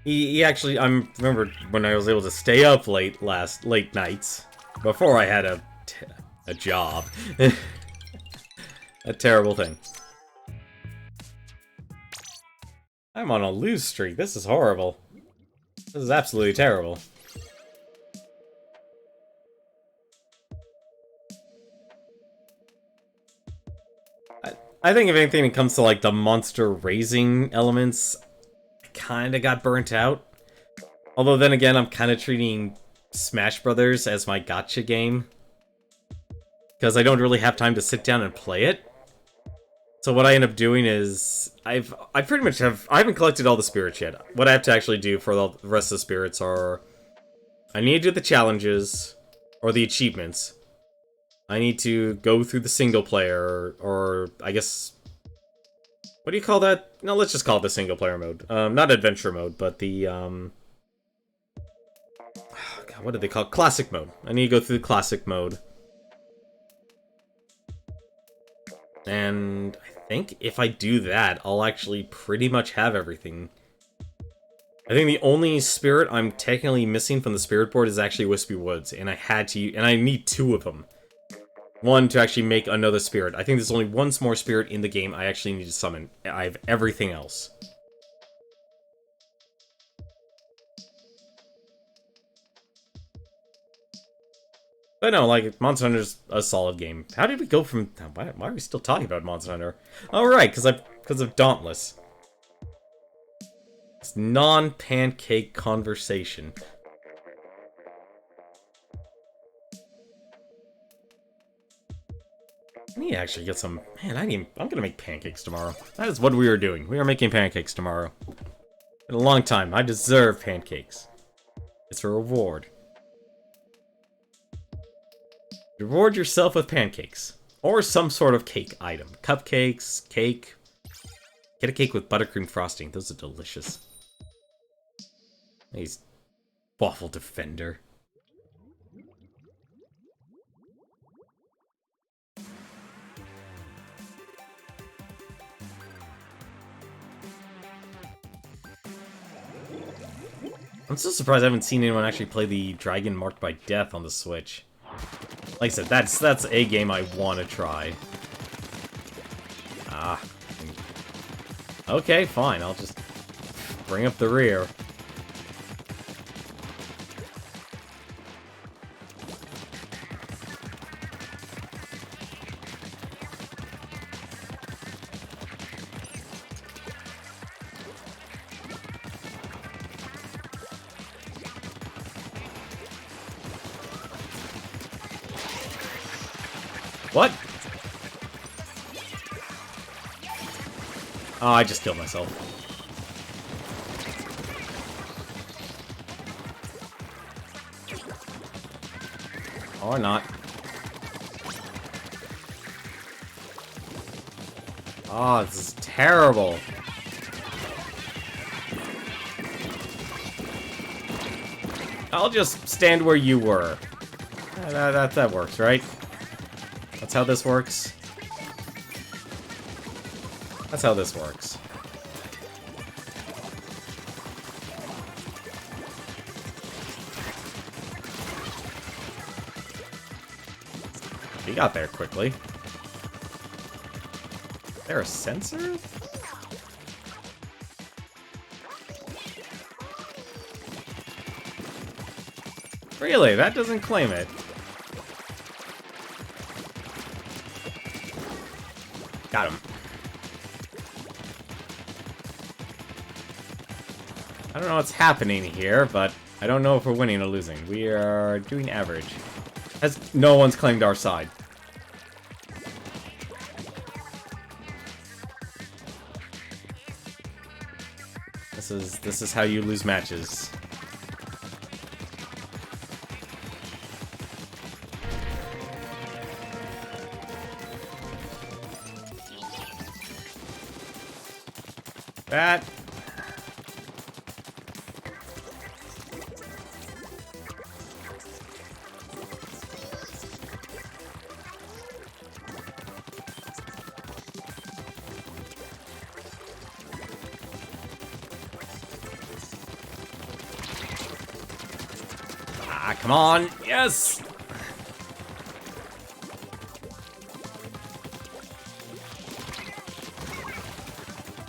He actually... I remember when I was able to stay up late nights, before I had a job. A terrible thing. I'm on a lose streak. This is horrible. This is absolutely terrible. I think if anything, it comes to like the monster raising elements, I kinda got burnt out. Although then again, I'm kinda treating Smash Brothers as my gacha game. Because I don't really have time to sit down and play it. So what I end up doing is, I pretty much have, I haven't collected all the spirits yet. What I have to actually do for the rest of the spirits are, I need to do the challenges, or the achievements. I need to go through the single player, or I guess, what do you call that? No, let's just call it the single player mode. Not adventure mode, but the, God, what do they call it? Classic mode. I need to go through the classic mode. And I think if I do that, I'll actually pretty much have everything. I think the only spirit I'm technically missing from the spirit board is actually Wispy Woods, and I need 2 of them. One to actually make another spirit. I think there's only one more spirit in the game I actually need to summon. I have everything else. But no, like, Monster Hunter's a solid game. How did we go from... Why are we still talking about Monster Hunter? Oh, right, because of Dauntless. It's non-pancake conversation. I need to actually get some... Man, I'm gonna make pancakes tomorrow. That is what we are doing. We are making pancakes tomorrow. In a long time. I deserve pancakes. It's a reward. Reward yourself with pancakes. Or some sort of cake item. Cupcakes, cake. Get a cake with buttercream frosting. Those are delicious. He's Waffle Defender. I'm so surprised I haven't seen anyone actually play the Dragon Marked by Death on the Switch. Like I said, that's a game I want to try. Ah. Okay, fine. I'll just bring up the rear. What? Oh, I just killed myself. Or not. Oh, this is terrible. I'll just stand where you were. That works, right? That's how this works. That's how this works. He got there quickly. Is there a sensor? Really? That doesn't claim it. Got him. I don't know what's happening here, but I don't know if we're winning or losing. We are doing average. As no one's claimed our side. This is how you lose matches. That. Ah, come on. Yes.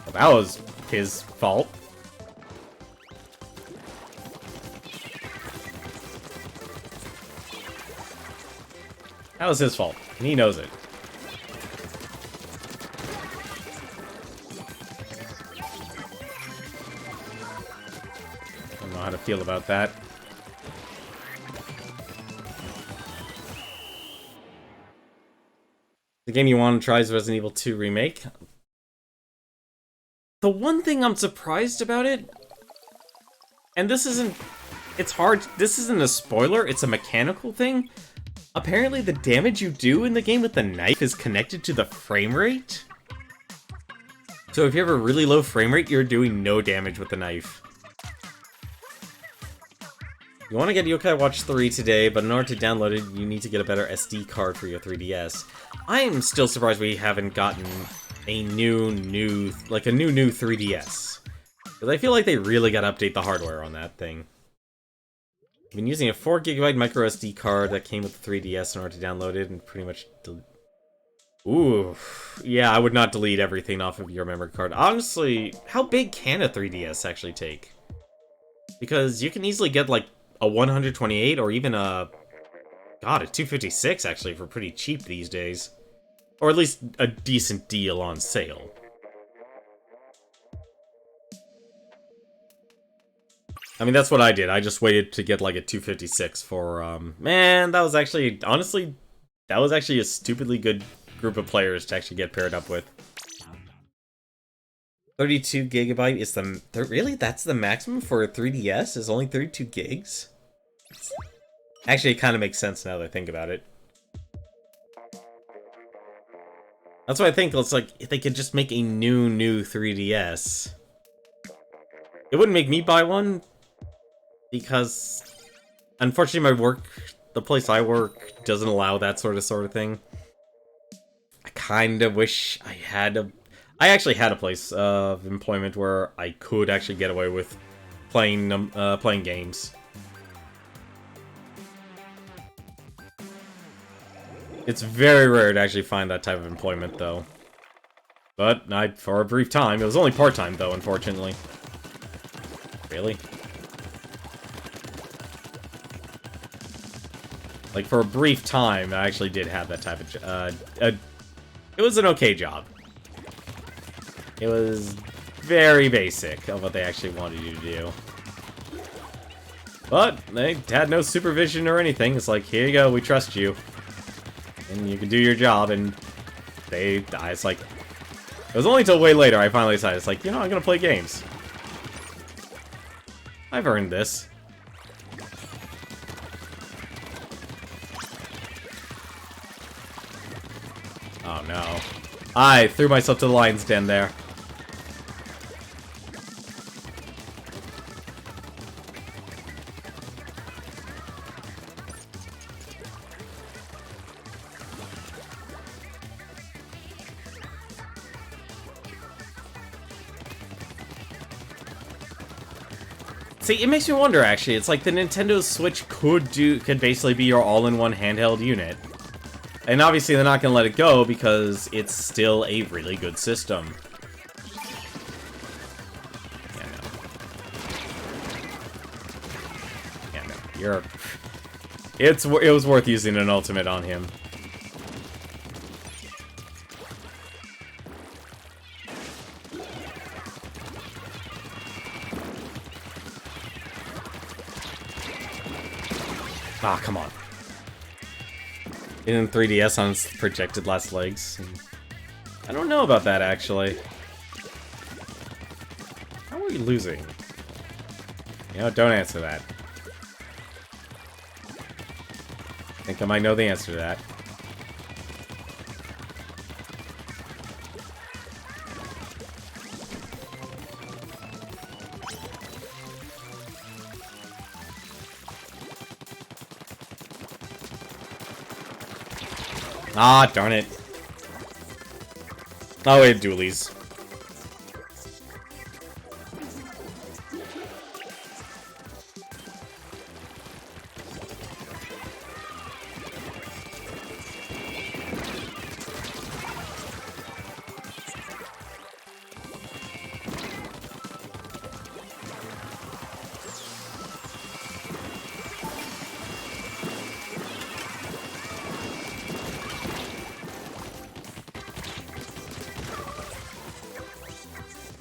Well, that was his fault. That was his fault, and he knows it. I don't know how to feel about that. The game you want to try is Resident Evil 2 Remake. The one thing I'm surprised about it, and this isn't, it's hard, this isn't a spoiler, it's a mechanical thing. Apparently the damage you do in the game with the knife is connected to the frame rate. So if you have a really low frame rate, you're doing no damage with the knife. You want to get Yokai Watch 3 today, but in order to download it, you need to get a better SD card for your 3DS. I'm still surprised we haven't gotten a new 3DS. Because I feel like they really gotta update the hardware on that thing. I've been using a 4GB micro SD card that came with the 3DS in order to download it and pretty much Ooh, yeah, I would not delete everything off of your memory card. Honestly, how big can a 3DS actually take? Because you can easily get like a 128 or even a 256 actually for pretty cheap these days. Or at least a decent deal on sale. I mean, that's what I did. I just waited to get like a 256 for, man, that was actually, honestly, that was actually a stupidly good group of players to actually get paired up with. 32GB is the, really? That's the maximum for a 3DS? Is only 32 gigs? Actually, it kind of makes sense now that I think about it. That's what I think. It's like, if they could just make a new 3DS. It wouldn't make me buy one, because unfortunately my work, the place I work, doesn't allow that sort of thing. I kind of wish I had a... I actually had a place of employment where I could actually get away with playing games. It's very rare to actually find that type of employment, though. But, for a brief time, it was only part-time, though, unfortunately. Really? Like, for a brief time, I actually did have that type of it was an okay job. It was very basic of what they actually wanted you to do. But, they had no supervision or anything. It's like, here you go, we trust you. And you can do your job, and it's like... It was only until way later I finally decided, it's like, you know, I'm gonna play games. I've earned this. Oh no. I threw myself to the lion's den there. See, it makes me wonder, actually. It's like the Nintendo Switch could basically be your all-in-one handheld unit. And obviously they're not going to let it go because it's still a really good system. Yeah, no. It was worth using an ultimate on him. Ah, come on. In 3DS on its projected last legs. I don't know about that, actually. How are we losing? You know, don't answer that. I think I might know the answer to that. Ah, darn it. Oh, we had dualies.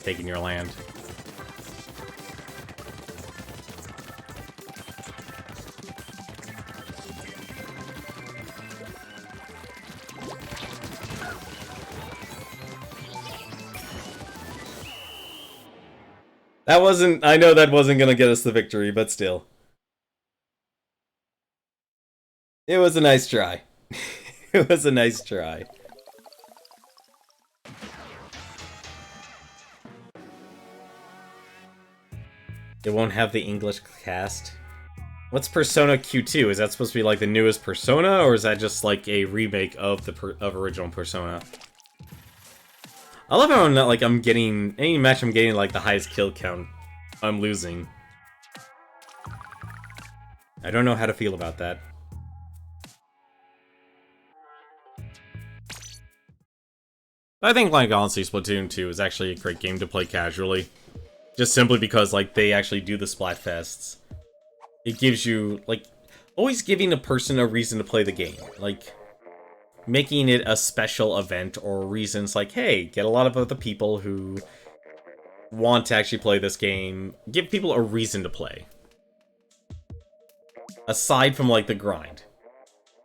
Taking your land. That wasn't... I know that wasn't gonna get us the victory, but still. It was a nice try. It was a nice try. It won't have the English cast. What's Persona Q2? Is that supposed to be like the newest Persona, or is that just like a remake of the original Persona? I love how like I'm getting any match I'm getting like the highest kill count. I'm losing. I don't know how to feel about that. I think, like, honestly, Splatoon 2 is actually a great game to play casually. Just simply because, like, they actually do the Splatfests. It gives you, like, always giving a person a reason to play the game. Like, making it a special event or reasons like, hey, get a lot of other people who want to actually play this game. Give people a reason to play. Aside from, like, the grind.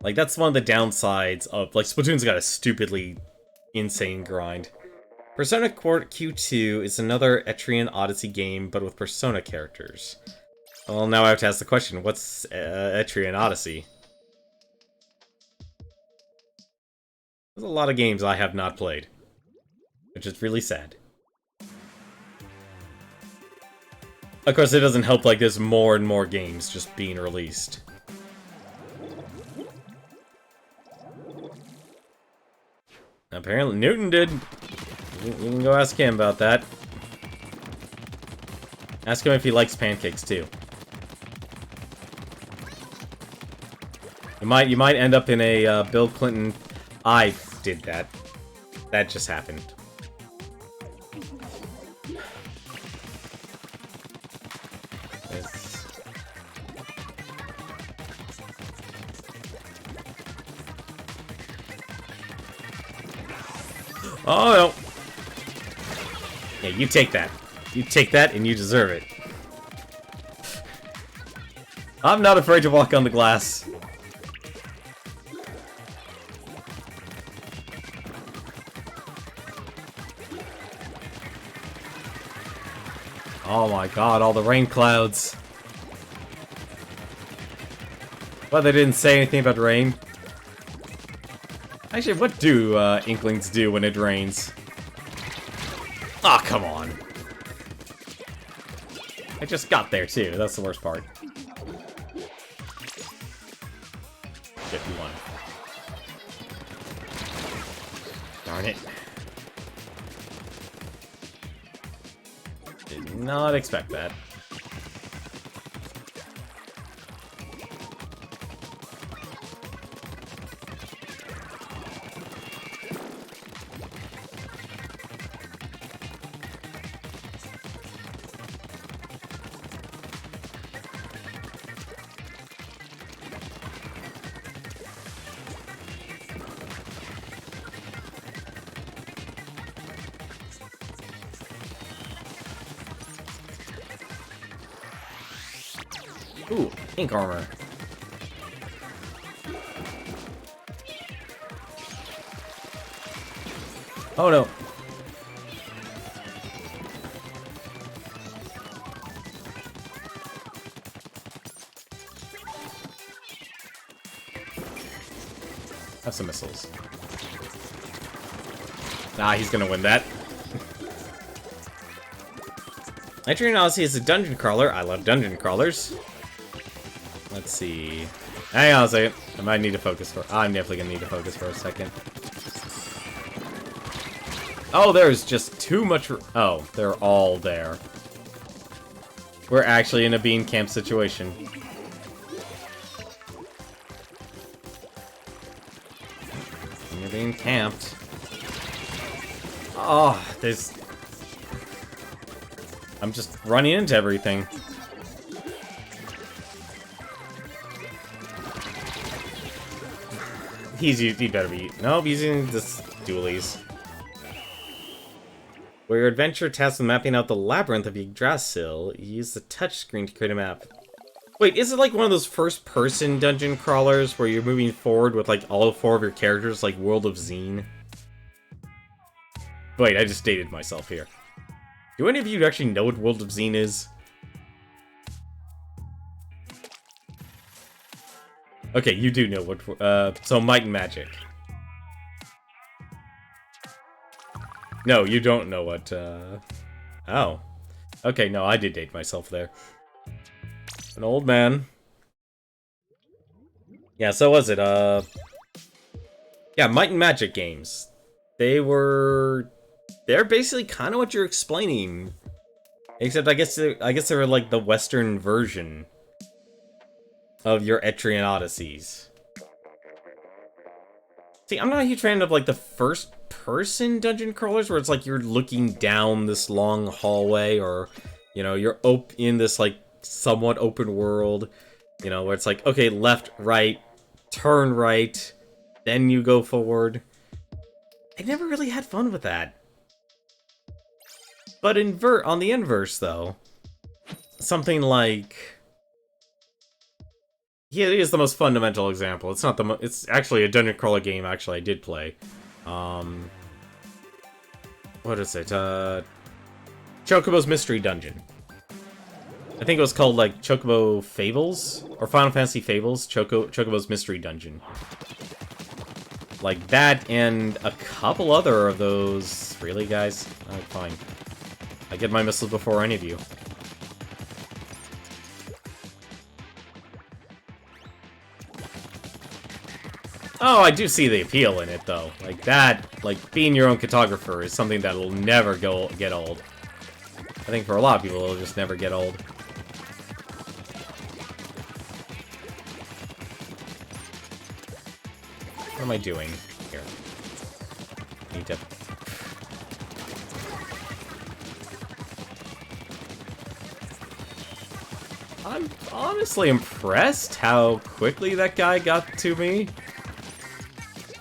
Like, that's one of the downsides of, like, Splatoon's got a stupidly insane grind. Persona Q2 is another Etrian Odyssey game, but with Persona characters. Well, now I have to ask the question, what's Etrian Odyssey? There's a lot of games I have not played, which is really sad. Of course, it doesn't help, like, there's more and more games just being released. Apparently, Newton did. You can go ask him about that. Ask him if he likes pancakes, too. You might end up in a Bill Clinton... I did that. That just happened. Oh, no. Yeah, you take that. You take that, and you deserve it. I'm not afraid to walk on the glass. Oh my god, all the rain clouds. Well, they didn't say anything about rain. Actually, what do Inklings do when it rains? Aw, oh, come on. I just got there, too. That's the worst part. 51. Darn it. Did not expect that. Ooh, ink armor. Oh no. Have some missiles. Nah, he's gonna win that. Nitrogen Odyssey is a dungeon crawler. I love dungeon crawlers. Let's see. Hang on a second. I might need to focus for. I'm definitely gonna need to focus for a second. Oh, there's just too much. Oh, they're all there. We're actually in a bean camp situation. You're being camped. Oh, there's... I'm just running into everything. He better be... Nope, he's using this dualies. Where your adventure tasks with mapping out the labyrinth of Yggdrasil, you use the touchscreen to create a map. Wait, is it like one of those first-person dungeon crawlers where you're moving forward with like all 4 of your characters, like World of Zine? Wait, I just dated myself here. Do any of you actually know what World of Zine is? Okay, you do know what, so Might and Magic. No, you don't know what, oh. Okay, no, I did date myself there. An old man. Yeah, so was it, yeah, Might and Magic games. They're basically kind of what you're explaining. Except I guess they were like the Western version of your Etrian Odysseys. See, I'm not a huge fan of like the first-person dungeon crawlers where it's like you're looking down this long hallway, or you know, you're in this like somewhat open world, you know, where it's like, okay, left, right, turn right, then you go forward. I never really had fun with that. But on the inverse, though, something like... Yeah, it is the most fundamental example. It's not the it's actually a dungeon crawler game, actually, I did play. What is it? Chocobo's Mystery Dungeon. I think it was called, like, Chocobo Fables? Or Final Fantasy Fables? Chocobo's Mystery Dungeon. Like that, and a couple other of those... Really, guys? Alright, fine. I get my missiles before any of you. Oh, I do see the appeal in it, though. Like that, like being your own cartographer is something that'll never get old. I think for a lot of people, it'll just never get old. What am I doing here? Need to... I'm honestly impressed how quickly that guy got to me.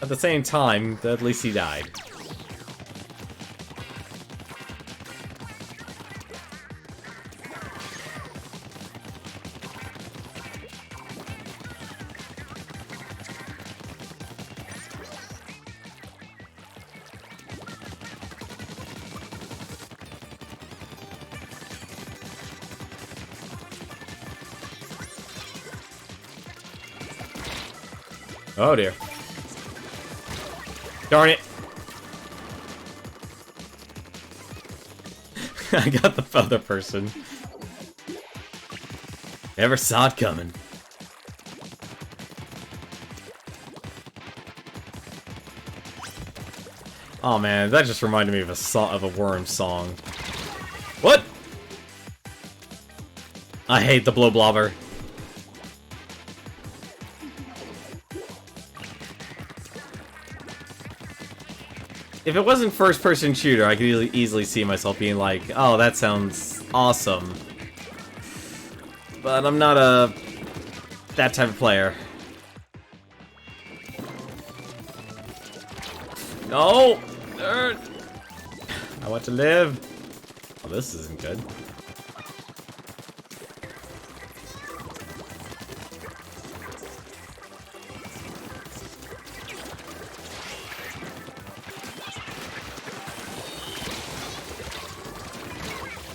At the same time, at least he died. Oh dear. Darn it. I got the other person. Never saw it coming. Oh man, that just reminded me of a Worm song. What? I hate the blow blobber. If it wasn't first-person shooter, I could easily see myself being like, oh, that sounds awesome. But I'm not that type of player. No! I want to live. Oh, this isn't good.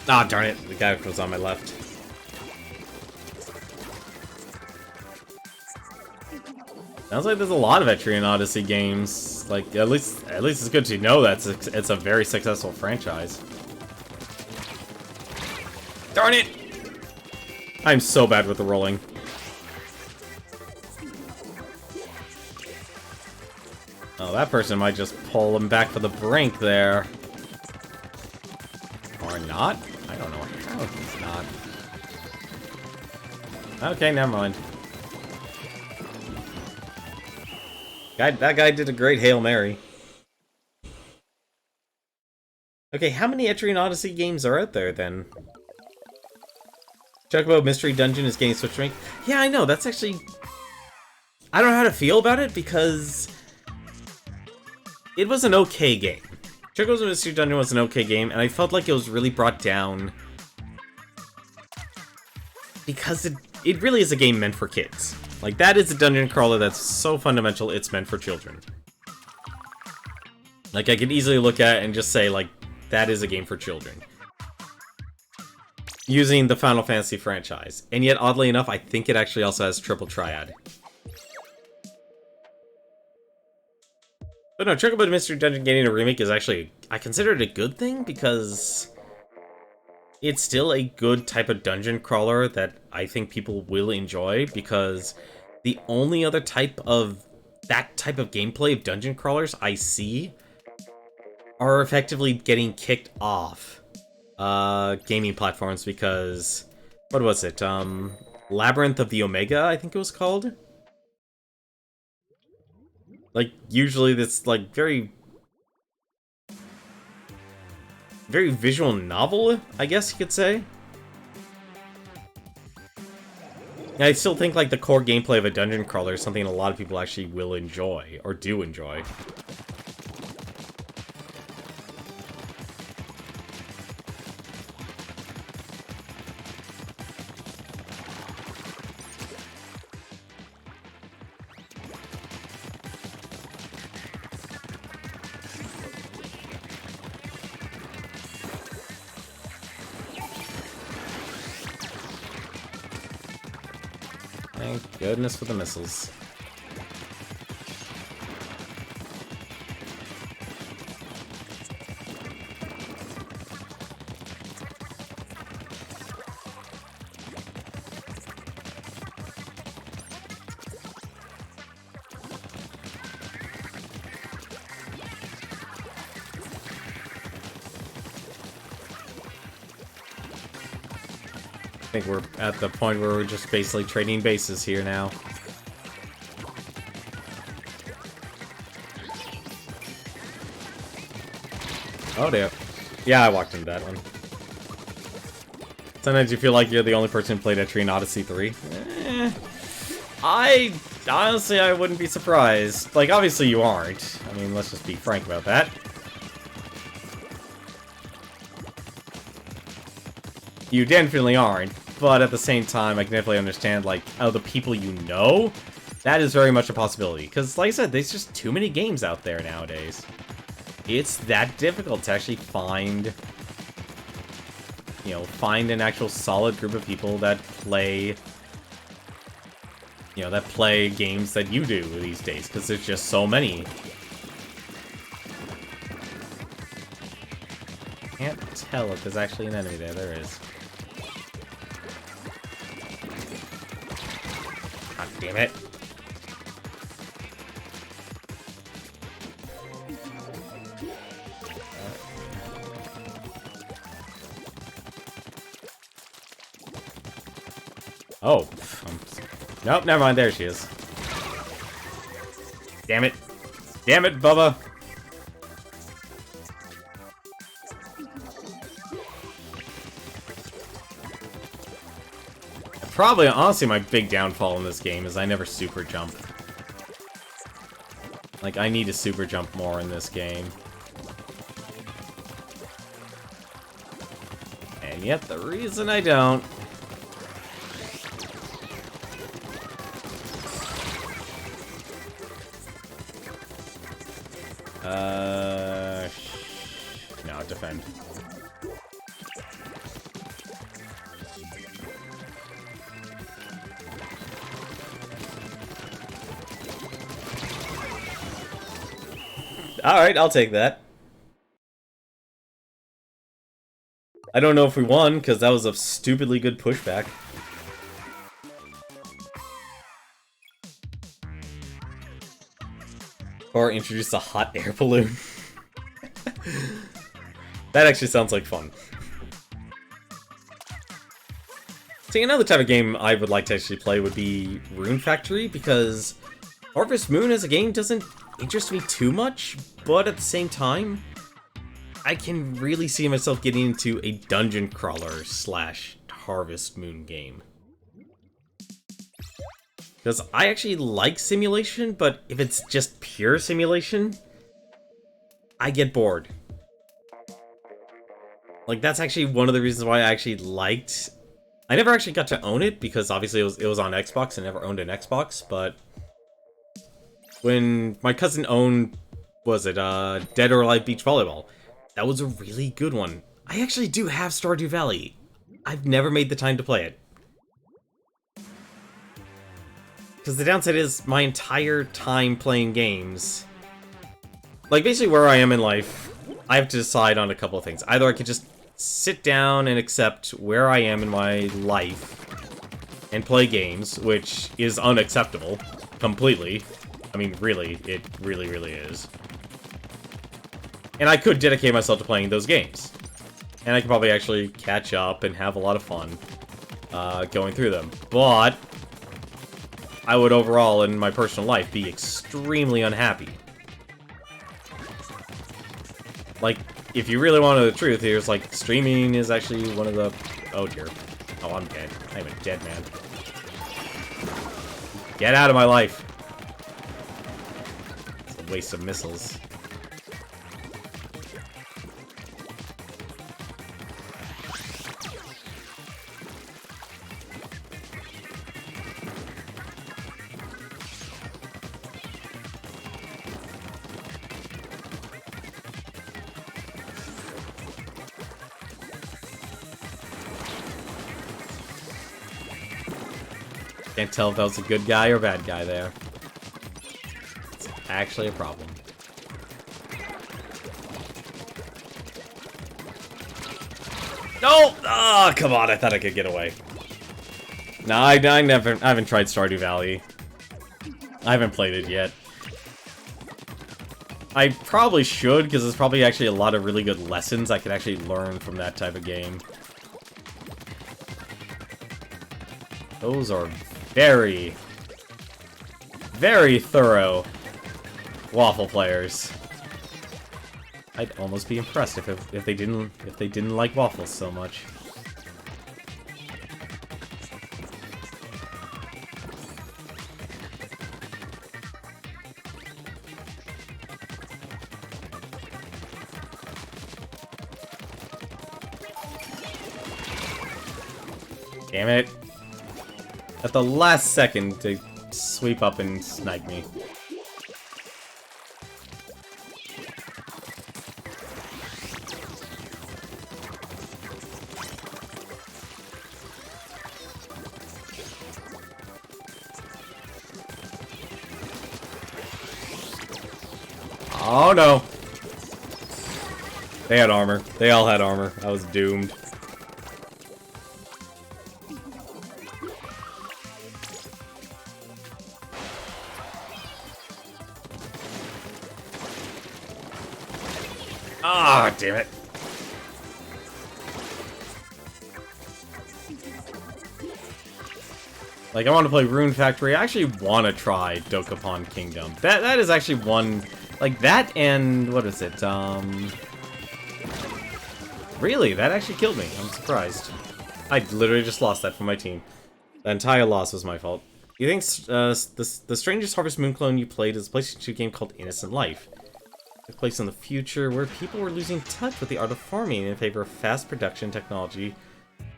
Ah, darn it. The guy was on my left. Sounds like there's a lot of Etrian Odyssey games. Like, at least it's good to know that it's a very successful franchise. Darn it! I'm so bad with the rolling. Oh, that person might just pull him back for the brink there. Or not? I don't know how he's not. Okay, never mind. That guy did a great Hail Mary. Okay, how many Etrian Odyssey games are out there, then? Chocobo Mystery Dungeon is getting Switch Rank. Yeah, I know, that's actually... I don't know how to feel about it, because... it was an okay game. Chocobo's Mystery Dungeon was an okay game, and I felt like it was really brought down... because it really is a game meant for kids. Like, that is a dungeon crawler that's so fundamental, it's meant for children. Like, I could easily look at it and just say, like, that is a game for children. Using the Final Fantasy franchise. And yet, oddly enough, I think it actually also has Triple Triad. But no, Chocobo Mystery Dungeon getting a remake is actually, I consider it a good thing, because... it's still a good type of dungeon crawler that I think people will enjoy, because the only other type of gameplay of dungeon crawlers I see are effectively getting kicked off gaming platforms, because what was it? Labyrinth of the Omega, I think it was called. Like, usually this like very visual novel, I guess you could say. And I still think, like, the core gameplay of a dungeon crawler is something a lot of people actually will enjoy, or do enjoy. Thank goodness for the missiles. I think we're at the point where we're just basically trading bases here now. Oh dear. Yeah, I walked into that one. Sometimes you feel like you're the only person who played Etrian Odyssey 3. Honestly, I wouldn't be surprised. Like, obviously you aren't. I mean, let's just be frank about that. You definitely aren't. But at the same time, I can definitely understand, like, out of the people you know, that is very much a possibility. Because, like I said, there's just too many games out there nowadays. It's that difficult to actually find, you know, find an actual solid group of people that play, you know, that play games that you do these days. Because there's just so many. Can't tell if there's actually an enemy there. There is. Damn it. Oh. Nope, never mind. There she is. Damn it. Damn it, Bubba. Probably, honestly, my big downfall in this game is I never super jump. Like, I need to super jump more in this game. And yet, the reason I don't... No, defend. Alright, I'll take that. I don't know if we won, because that was a stupidly good pushback. Or introduce a hot air balloon. That actually sounds like fun. See, another type of game I would like to actually play would be Rune Factory, because Harvest Moon as a game doesn't interest me too much, but at the same time, I can really see myself getting into a dungeon crawler / Harvest Moon game. Because I actually like simulation, but if it's just pure simulation, I get bored. Like, that's actually one of the reasons why I actually liked... I never actually got to own it, because obviously it was on Xbox. I never owned an Xbox, but... when my cousin owned... was it, Dead or Alive Beach Volleyball? That was a really good one. I actually do have Stardew Valley. I've never made the time to play it. Because the downside is, my entire time playing games... like, basically where I am in life, I have to decide on a couple of things. Either I could just sit down and accept where I am in my life and play games, which is unacceptable. Completely. I mean, really. It really, really is. And I could dedicate myself to playing those games. And I could probably actually catch up and have a lot of fun going through them. But I would overall, in my personal life, be extremely unhappy. Like, if you really want to know the truth, here's like, streaming is actually one of the... oh dear. Oh, I'm dead. I'm a dead man. Get out of my life! It's a waste of missiles. Can't tell if that was a good guy or bad guy there. It's actually a problem. No! Ah, oh, come on, I thought I could get away. No, I haven't tried Stardew Valley. I haven't played it yet. I probably should, because there's probably actually a lot of really good lessons I could actually learn from that type of game. Those are very, very thorough Waffle players. I'd almost be impressed if they didn't like Waffles so much. Damn it. At the last second to sweep up and snipe me. Oh no! They had armor. They all had armor. I was doomed. Ah, oh, damn it. Like, I want to play Rune Factory. I actually want to try Dokapon Kingdom. That is actually one... like, that and... what is it? Really? That actually killed me. I'm surprised. I literally just lost that from my team. The entire loss was my fault. You think the strangest Harvest Moon clone you played is a PlayStation 2 game called Innocent Life. It took place in the future where people were losing touch with the art of farming in favor of fast production technology.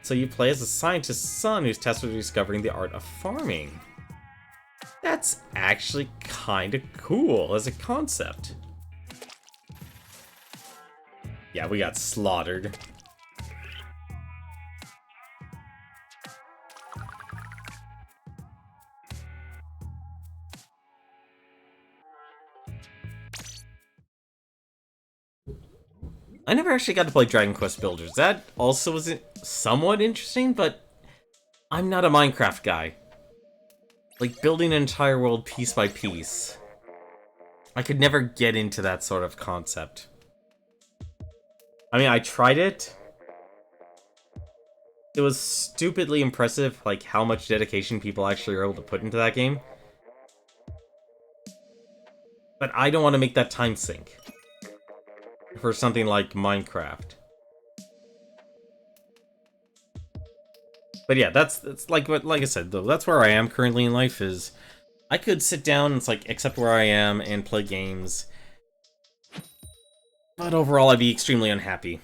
So you play as a scientist's son who's tasked with discovering the art of farming. That's actually kind of cool as a concept. Yeah, we got slaughtered. I never actually got to play Dragon Quest Builders. That also was somewhat interesting, but I'm not a Minecraft guy. Like, building an entire world piece by piece. I could never get into that sort of concept. I mean, I tried it. It was stupidly impressive, like, how much dedication people actually are able to put into that game. But I don't want to make that time sink for something like Minecraft. But yeah, that's like I said though. That's where I am currently in life. Is I could sit down and accept where I am and play games, but overall I'd be extremely unhappy.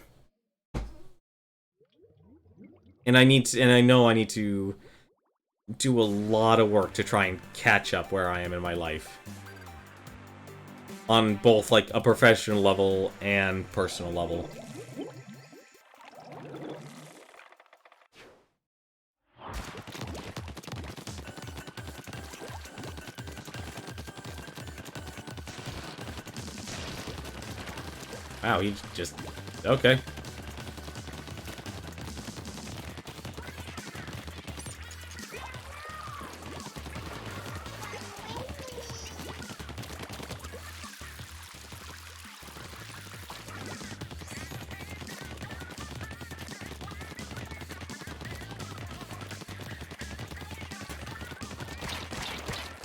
And I know I need to do a lot of work to try and catch up where I am in my life. On both, like, a professional level and personal level. Wow, he just... Okay.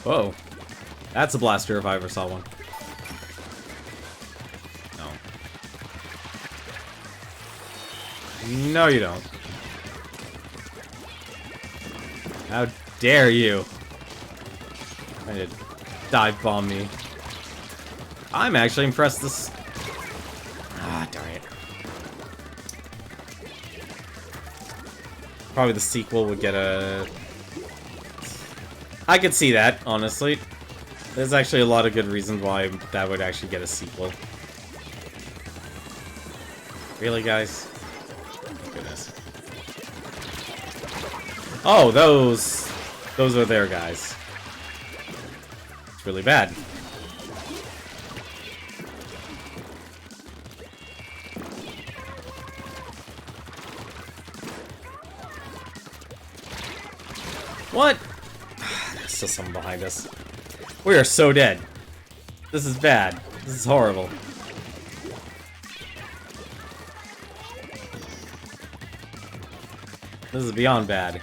Whoa. That's a blaster if I ever saw one. No. No, you don't. How dare you? Trying to dive bomb me. I'm actually impressed this... Ah, darn it. Probably the sequel would get a... I could see that, honestly. There's actually a lot of good reasons why that would actually get a sequel. Really, guys? Oh, goodness. Oh, those are their guys. It's really bad. What? There's still someone behind us. We are so dead. This is bad. This is horrible. This is beyond bad.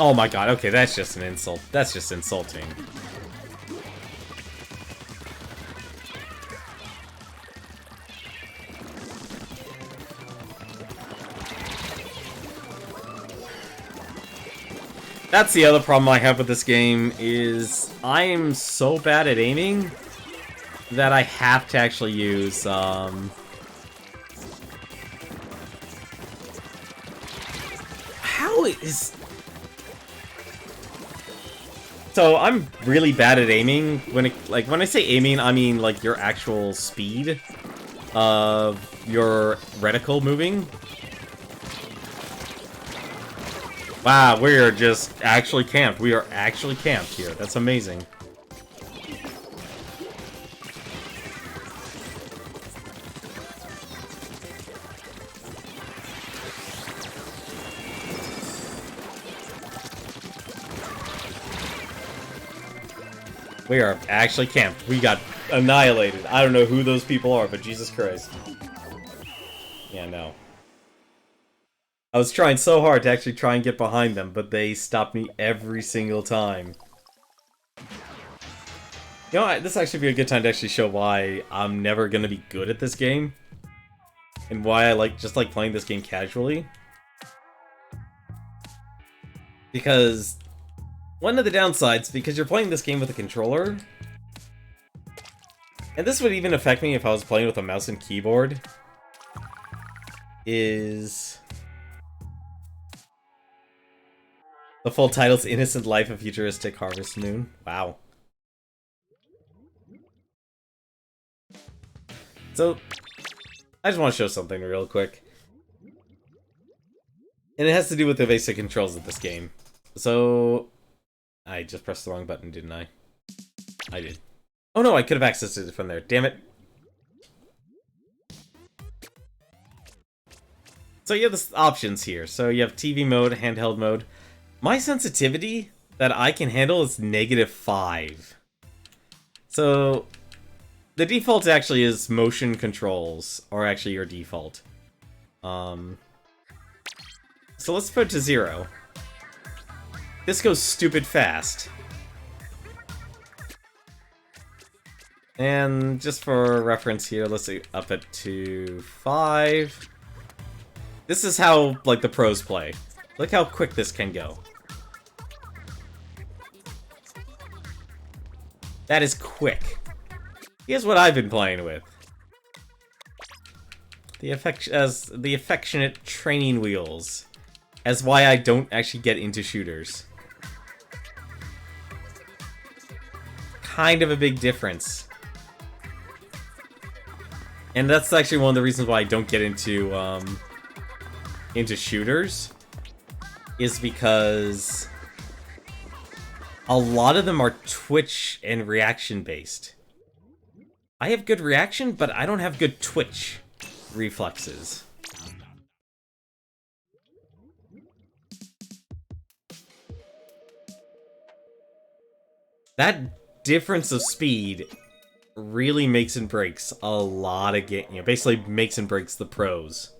Oh my god, okay, that's just an insult. That's just insulting. That's the other problem I have with this game, is I am so bad at aiming that I have to actually use, How is... So, I'm really bad at aiming. When I say aiming, I mean, like, your actual speed of your reticle moving. Wow, we are just actually camped. We are actually camped here. That's amazing. We are actually camped. We got annihilated. I don't know who those people are, but Jesus Christ. Yeah, no. I was trying so hard to actually try and get behind them, but they stopped me every single time. You know, this actually be a good time to actually show why I'm never gonna be good at this game. And why I just like playing this game casually. Because one of the downsides, because you're playing this game with a controller, and this would even affect me if I was playing with a mouse and keyboard, is... The full title's Innocent Life of Futuristic Harvest Moon. Wow. So, I just want to show something real quick. And it has to do with the basic controls of this game. So, I just pressed the wrong button, didn't I? I did. Oh no, I could have accessed it from there. Damn it. So you have the options here. So you have TV mode, handheld mode. My sensitivity that I can handle is -5. So the default actually is motion controls, or actually your default. So let's put it to 0. This goes stupid fast. And just for reference here, let's up it to 5. This is how, like, the pros play. Look how quick this can go. That is quick. Here's what I've been playing with. The affectionate training wheels. As why I don't actually get into shooters. Kind of a big difference. And that's actually one of the reasons why I don't get into shooters. Is because a lot of them are twitch and reaction based. I have good reaction, but I don't have good twitch reflexes. That difference of speed really makes and breaks a lot of basically makes and breaks the pros.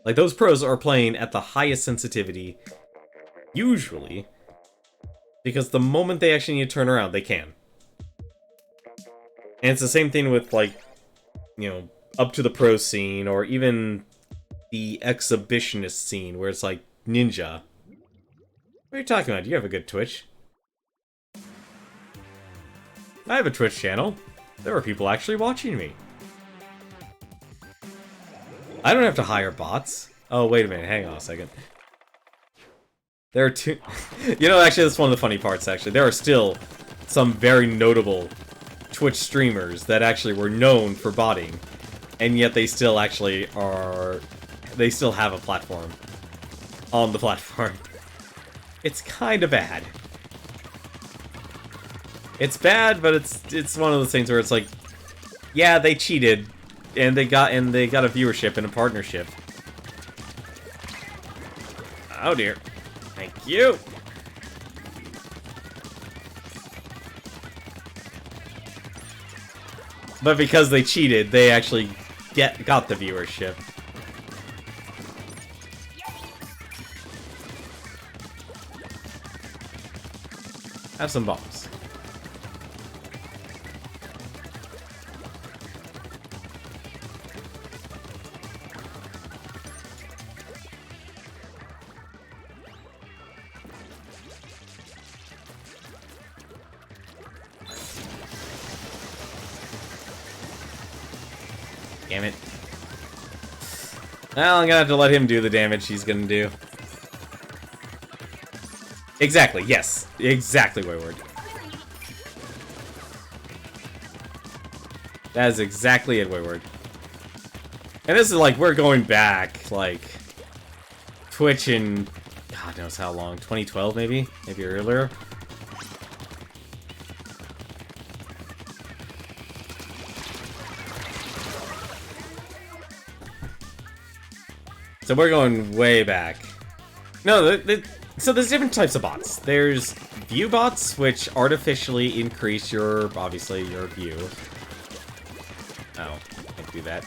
Like, those pros are playing at the highest sensitivity, usually, because the moment they actually need to turn around, they can. And it's the same thing with, like, you know, up to the pro scene, or even the exhibitionist scene, where it's like, ninja. What are you talking about? Do you have a good Twitch? I have a Twitch channel. There are people actually watching me. I don't have to hire bots. Oh, wait a minute. Hang on a second. There are two... You know, actually, that's one of the funny parts, actually. There are still some very notable Twitch streamers that actually were known for botting, and yet they still actually are... They still have a platform on the platform. It's kind of bad. It's bad, but it's one of those things where it's like, yeah, they cheated, and they got a viewership and a partnership. Oh dear. Thank you. But because they cheated, they actually got the viewership. Have some bombs. Damn it. Well, I'm gonna have to let him do the damage he's gonna do. Exactly, yes. Exactly, Wayward. That is exactly it, Wayward. And this is like, we're going back, like, Twitch in, God knows how long, 2012 maybe? Maybe earlier? So we're going way back. No, so there's different types of bots. There's view bots, which artificially increase your, obviously, your view. Oh, can't do that.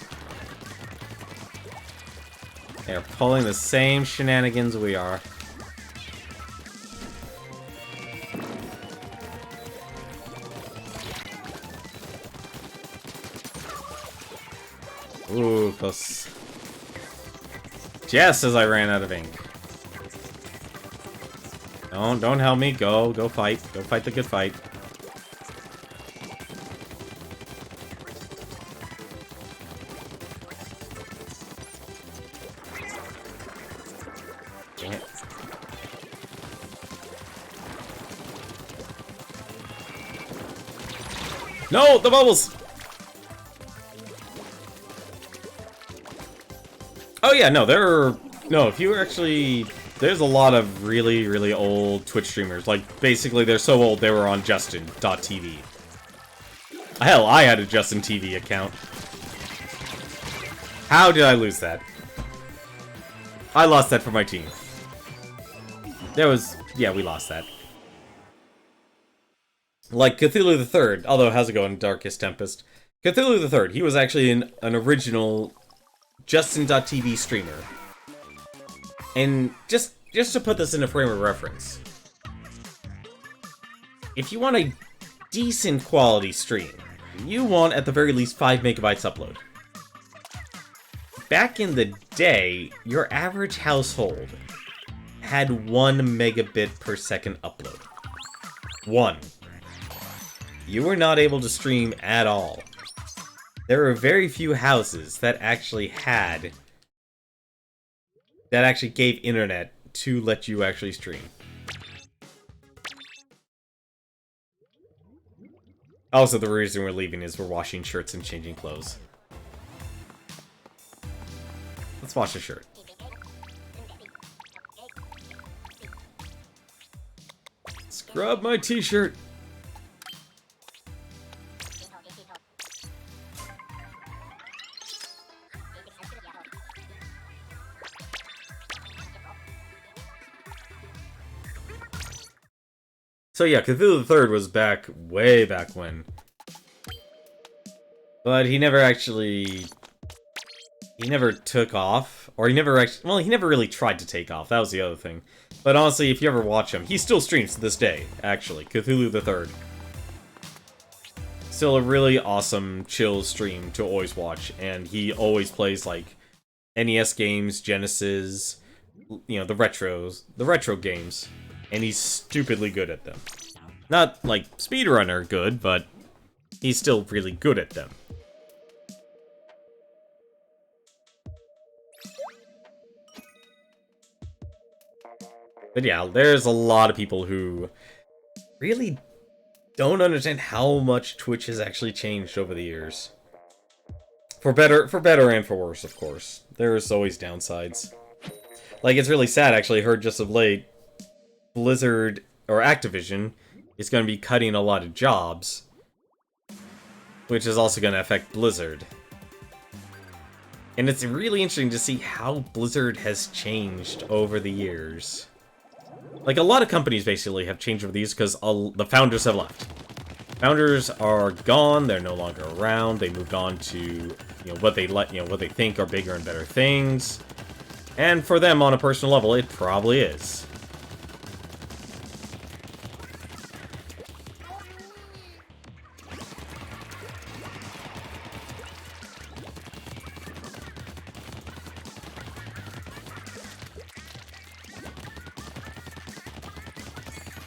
They're pulling the same shenanigans we are. Ooh, close. Just as I ran out of ink. Don't help me. Go fight. Go fight the good fight. Dang it. No, the bubbles! Oh yeah, no, if you actually, there's a lot of really, really old Twitch streamers. Like, basically, they're so old they were on Justin.tv. Hell, I had a Justin TV account. How did I lose that? I lost that for my team. Yeah, we lost that. Like Cthulhu the Third, although how's it going, Darkest Tempest? Cthulhu the Third, he was actually an original Justin.tv streamer. And just to put this in a frame of reference, if you want a decent quality stream, you want at the very least 5 megabytes upload. Back in the day, your average household had 1 megabit per second upload. 1. You were not able to stream at all. There were very few houses that actually gave internet to let you actually stream. Also, the reason we're leaving is we're washing shirts and changing clothes. Let's wash a shirt. Scrub my t-shirt. So yeah, Cthulhu the Third was back, way back when. But he never took off. Or he never really tried to take off, that was the other thing. But honestly, if you ever watch him, he still streams to this day, actually. Cthulhu the Third. Still a really awesome, chill stream to always watch. And he always plays, like, NES games, Genesis, you know, the retro games. And he's stupidly good at them. Not, like, speedrunner good, but he's still really good at them. But yeah, there's a lot of people who really don't understand how much Twitch has actually changed over the years. For better and for worse, of course. There's always downsides. Like, it's really sad, actually. I heard just of late, Blizzard, or Activision, is going to be cutting a lot of jobs, which is also going to affect Blizzard. And it's really interesting to see how Blizzard has changed over the years. Like, a lot of companies basically have changed over these because the founders have left. Founders are gone, they're no longer around, they moved on to, what they think are bigger and better things. And for them, on a personal level, it probably is.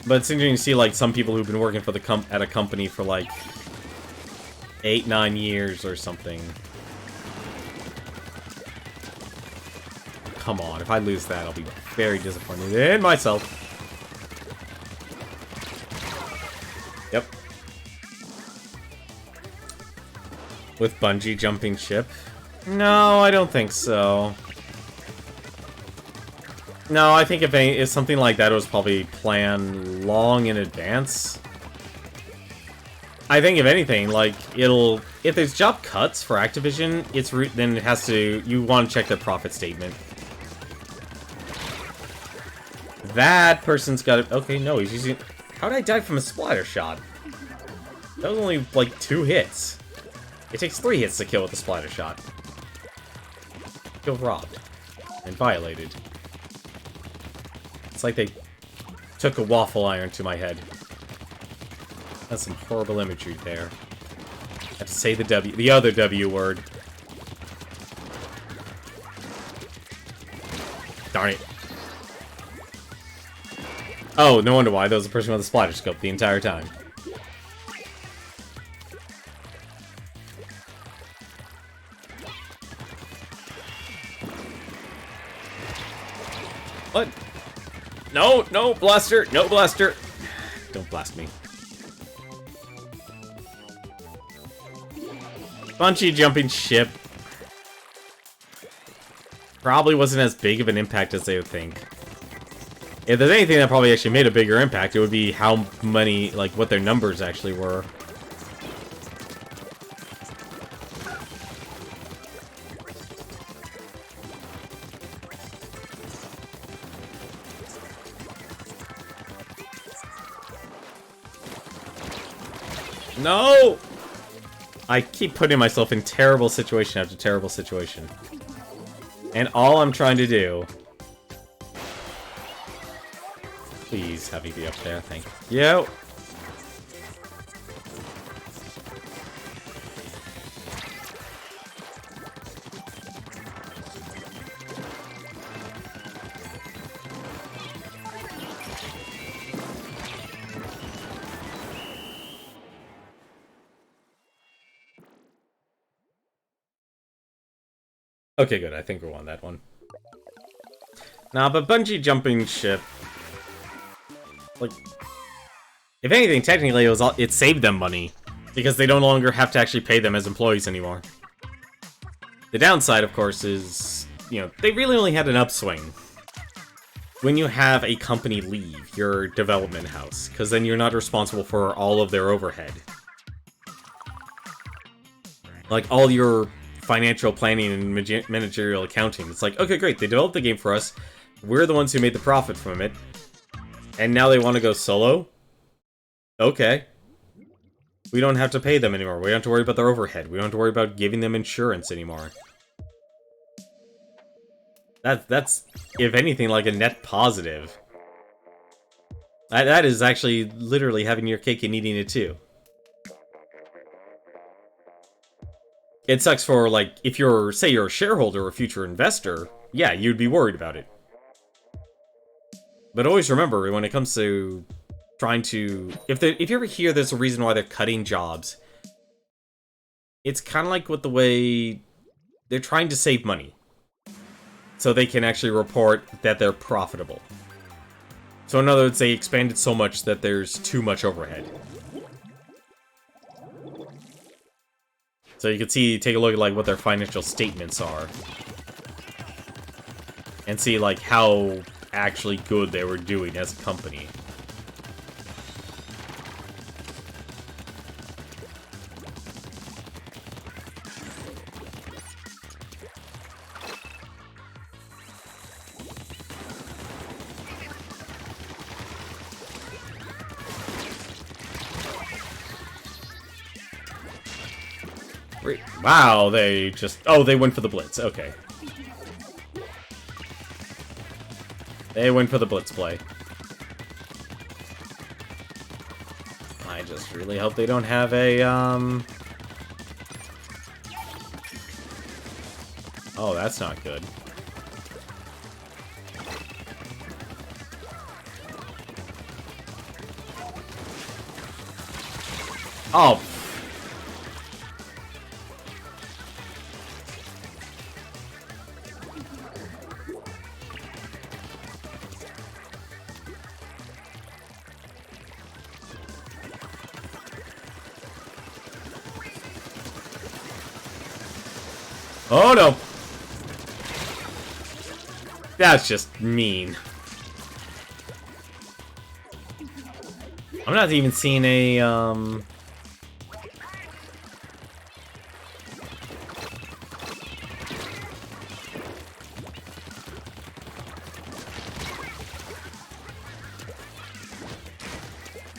But it's interesting to see, like, some people who've been working for at a company for, like, 8-9 years or something. Come on, if I lose that, I'll be very disappointed in myself. Yep. With bungee jumping ship? No, I don't think so. No, I think if something like that was probably planned long in advance. I think if anything, like, if there's job cuts for Activision, then it has to, you want to check the profit statement. That person's got it. Okay, no, he's using, how did I die from a splatter shot? That was only, like, 2 hits. It takes 3 hits to kill with a splatter shot. Feel robbed. And violated. It's like they took a waffle iron to my head. That's some horrible imagery there. I have to say the other W word. Darn it. Oh, no wonder why. There was a person with a splatter scope the entire time. What? No, no, blaster, no blaster. Don't blast me. Bungee jumping ship. Probably wasn't as big of an impact as they would think. If there's anything that probably actually made a bigger impact, it would be how many, like, what their numbers actually were. No! I keep putting myself in terrible situation after terrible situation. And all I'm trying to do... Please have me be up there, thank you. Okay, good. I think we won that one. Nah, but bungee jumping ship... Like... If anything, technically it saved them money. Because they no longer have to actually pay them as employees anymore. The downside, of course, is... You know, they really only had an upswing. When you have a company leave your development house. Because then you're not responsible for all of their overhead. Like, all your... financial planning and managerial accounting. It's like, okay, great, they developed the game for us. We're the ones who made the profit from it. And now they want to go solo? Okay. We don't have to pay them anymore. We don't have to worry about their overhead. We don't have to worry about giving them insurance anymore. That's if anything, like a net positive. That is actually literally having your cake and eating it too. It sucks for, like, if you're, say you're a shareholder or a future investor, yeah, you'd be worried about it. But always remember, when it comes to trying to... If you ever hear there's a reason why they're cutting jobs, it's kind of like with the way they're trying to save money. So they can actually report that they're profitable. So in other words, they expanded so much that there's too much overhead. So you can see, take a look at like what their financial statements are. And see like how actually good they were doing as a company. Wow, they just... Oh, they went for the blitz. Okay. They went for the blitz play. I just really hope they don't have a, Oh, that's not good. Oh! Oh no! That's just mean. I'm not even seeing a,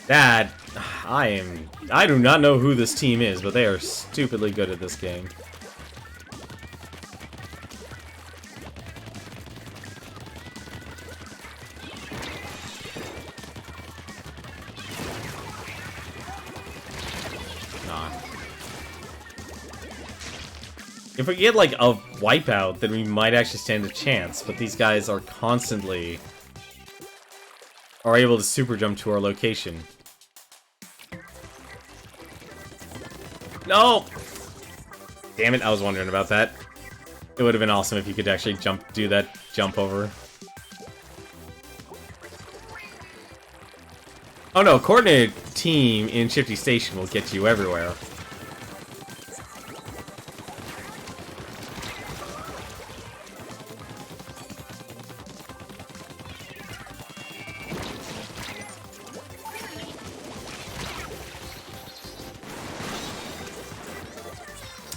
That... I do not know who this team is, but they are stupidly good at this game. If we get, like, a wipeout, then we might actually stand a chance, but these guys are constantly... are able to super jump to our location. No! Damn it, I was wondering about that. It would have been awesome if you could actually do that jump over. Oh no, a coordinated team in Shifty Station will get you everywhere.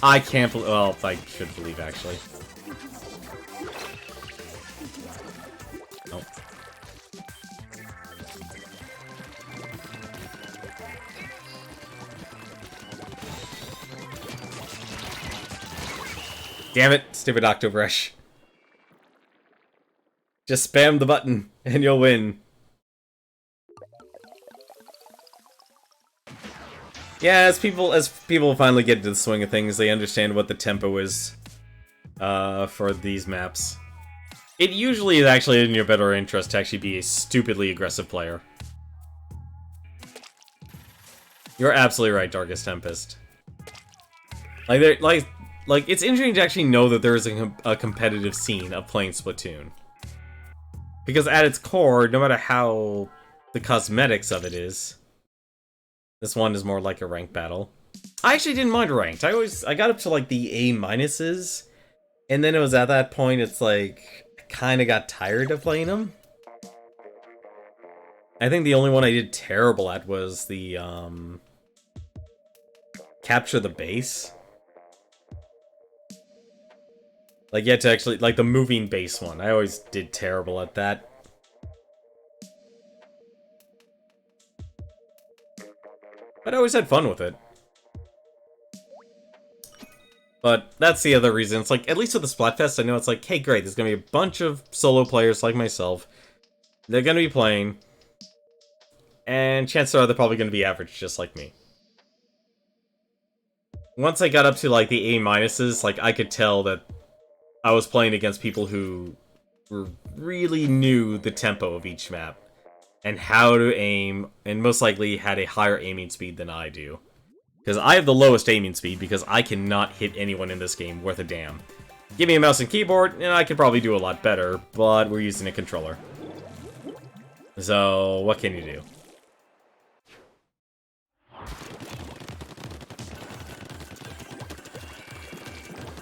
I can't believe... Well, I should believe, actually. Nope. Damn it, stupid Octobrush. Just spam the button, and you'll win. Yeah, as people finally get into the swing of things, they understand what the tempo is for these maps. It usually is actually in your better interest to actually be a stupidly aggressive player. You're absolutely right, Darkest Tempest. Like, it's interesting to actually know that there is a competitive scene of playing Splatoon. Because at its core, no matter how the cosmetics of it is, this one is more like a ranked battle. I actually didn't mind ranked. I got up to like the A minuses, and then it was at that point, it's like, I kind of got tired of playing them. I think the only one I did terrible at was the, capture the base. Like, you had to actually, like, the moving base one. I always did terrible at that. But I always had fun with it. But that's the other reason. It's like, at least with the Splatfest, I know it's like, hey, great, there's gonna be a bunch of solo players like myself. They're gonna be playing. And chances are they're probably gonna be average, just like me. Once I got up to, like, the A minuses, like, I could tell that I was playing against people who really knew the tempo of each map. And how to aim, and most likely had a higher aiming speed than I do. Because I have the lowest aiming speed, because I cannot hit anyone in this game worth a damn. Give me a mouse and keyboard, and I could probably do a lot better, but we're using a controller. So, what can you do?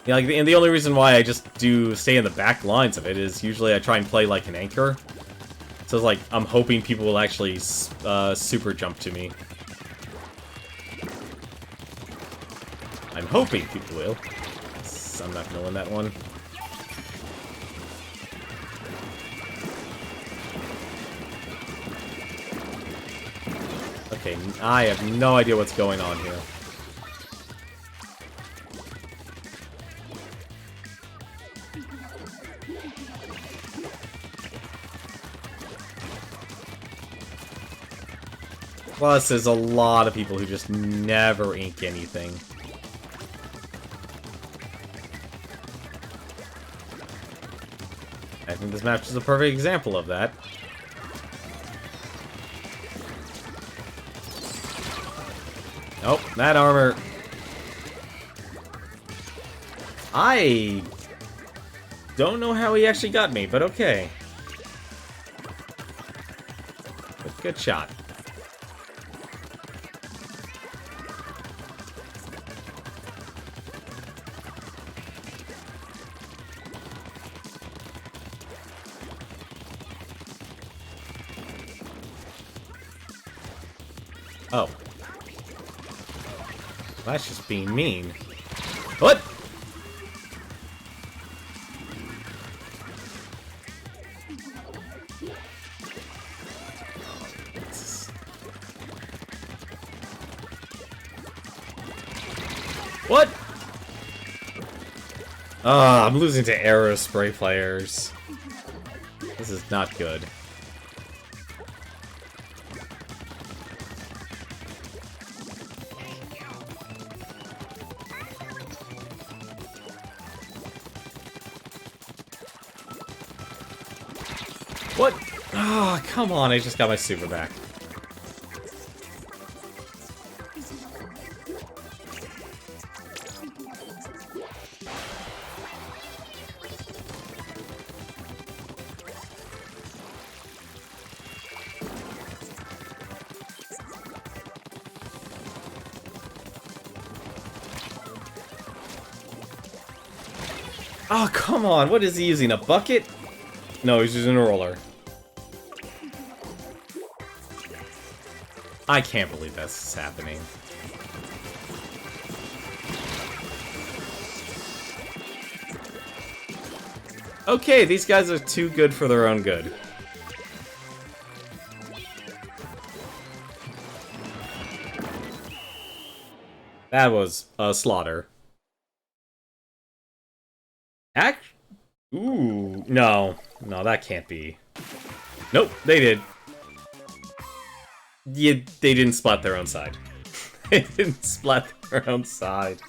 Yeah, like, and the only reason why I just stay in the back lines of it is usually I try and play like an anchor. So it's like, I'm hoping people will actually super jump to me. I'm hoping people will. I'm not gonna win that one. Okay, I have no idea what's going on here. Plus, there's a lot of people who just never ink anything. I think this match is a perfect example of that. Nope, that armor... I don't know how he actually got me, but okay. But good shot. Oh. That's just being mean. What? What? Ah, I'm losing to Aerospray players. This is not good. What? Ah, oh, come on, I just got my super back. Oh, come on, what is he using, a bucket? No, he's using a roller. I can't believe that's happening. Okay, these guys are too good for their own good. That was a slaughter. Act? Ooh, no. No, that can't be. Nope, they did. Yeah, they didn't splat their own side. They didn't splat their own side.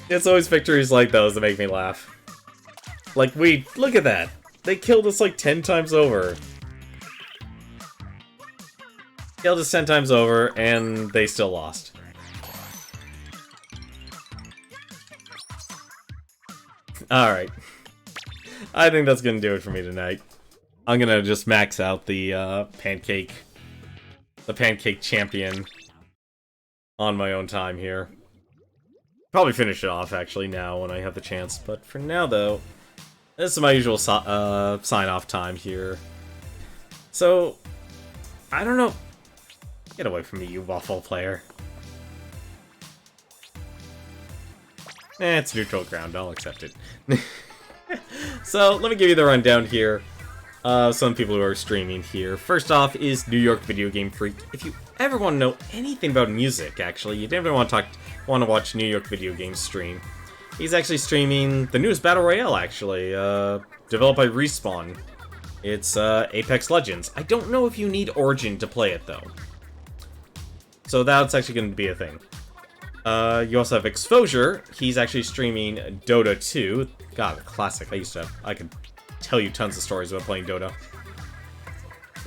It's always victories like those that make me laugh. Like, look at that. They killed us like 10 times over. Killed us 10 times over, and they still lost. Alright. I think that's gonna do it for me tonight. I'm gonna just max out the pancake champion on my own time here. Probably finish it off, actually, now when I have the chance. But for now, though, this is my usual sign-off time here. So, I don't know. Get away from me, you waffle player. It's neutral ground. I'll accept it. So, let me give you the rundown here. Some people who are streaming here. First off is New York Video Game Freak. If you ever want to know anything about music, actually, you never want to watch New York Video Games stream. He's actually streaming the newest Battle Royale, actually, developed by Respawn. It's Apex Legends. I don't know if you need Origin to play it, though. So that's actually going to be a thing. You also have Exposure. He's actually streaming Dota 2. God, a classic. I could tell you tons of stories about playing Dota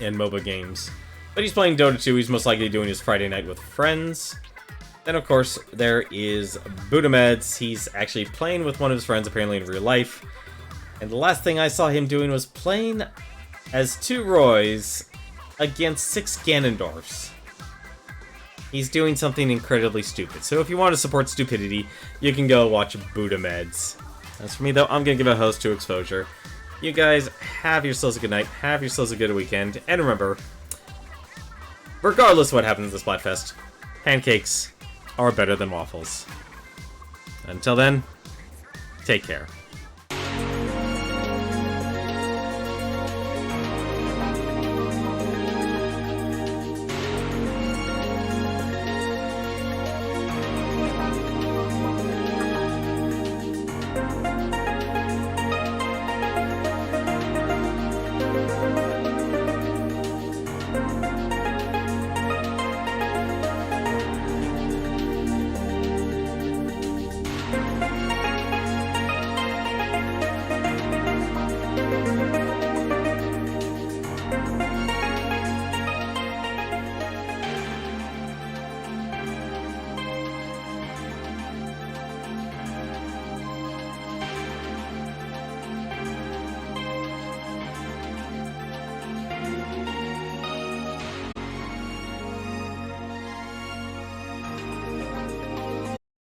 and MOBA games. But he's playing Dota 2. He's most likely doing his Friday night with friends. Then, of course, there is Budameds. He's actually playing with one of his friends, apparently in real life. And the last thing I saw him doing was playing as 2 Roys against 6 Ganondorfs. He's doing something incredibly stupid. So if you want to support stupidity, you can go watch Budameds. As for me, though, I'm going to give a host to Exposure. You guys, have yourselves a good night. Have yourselves a good weekend. And remember, regardless of what happens at the Splatfest, pancakes are better than waffles. Until then, take care.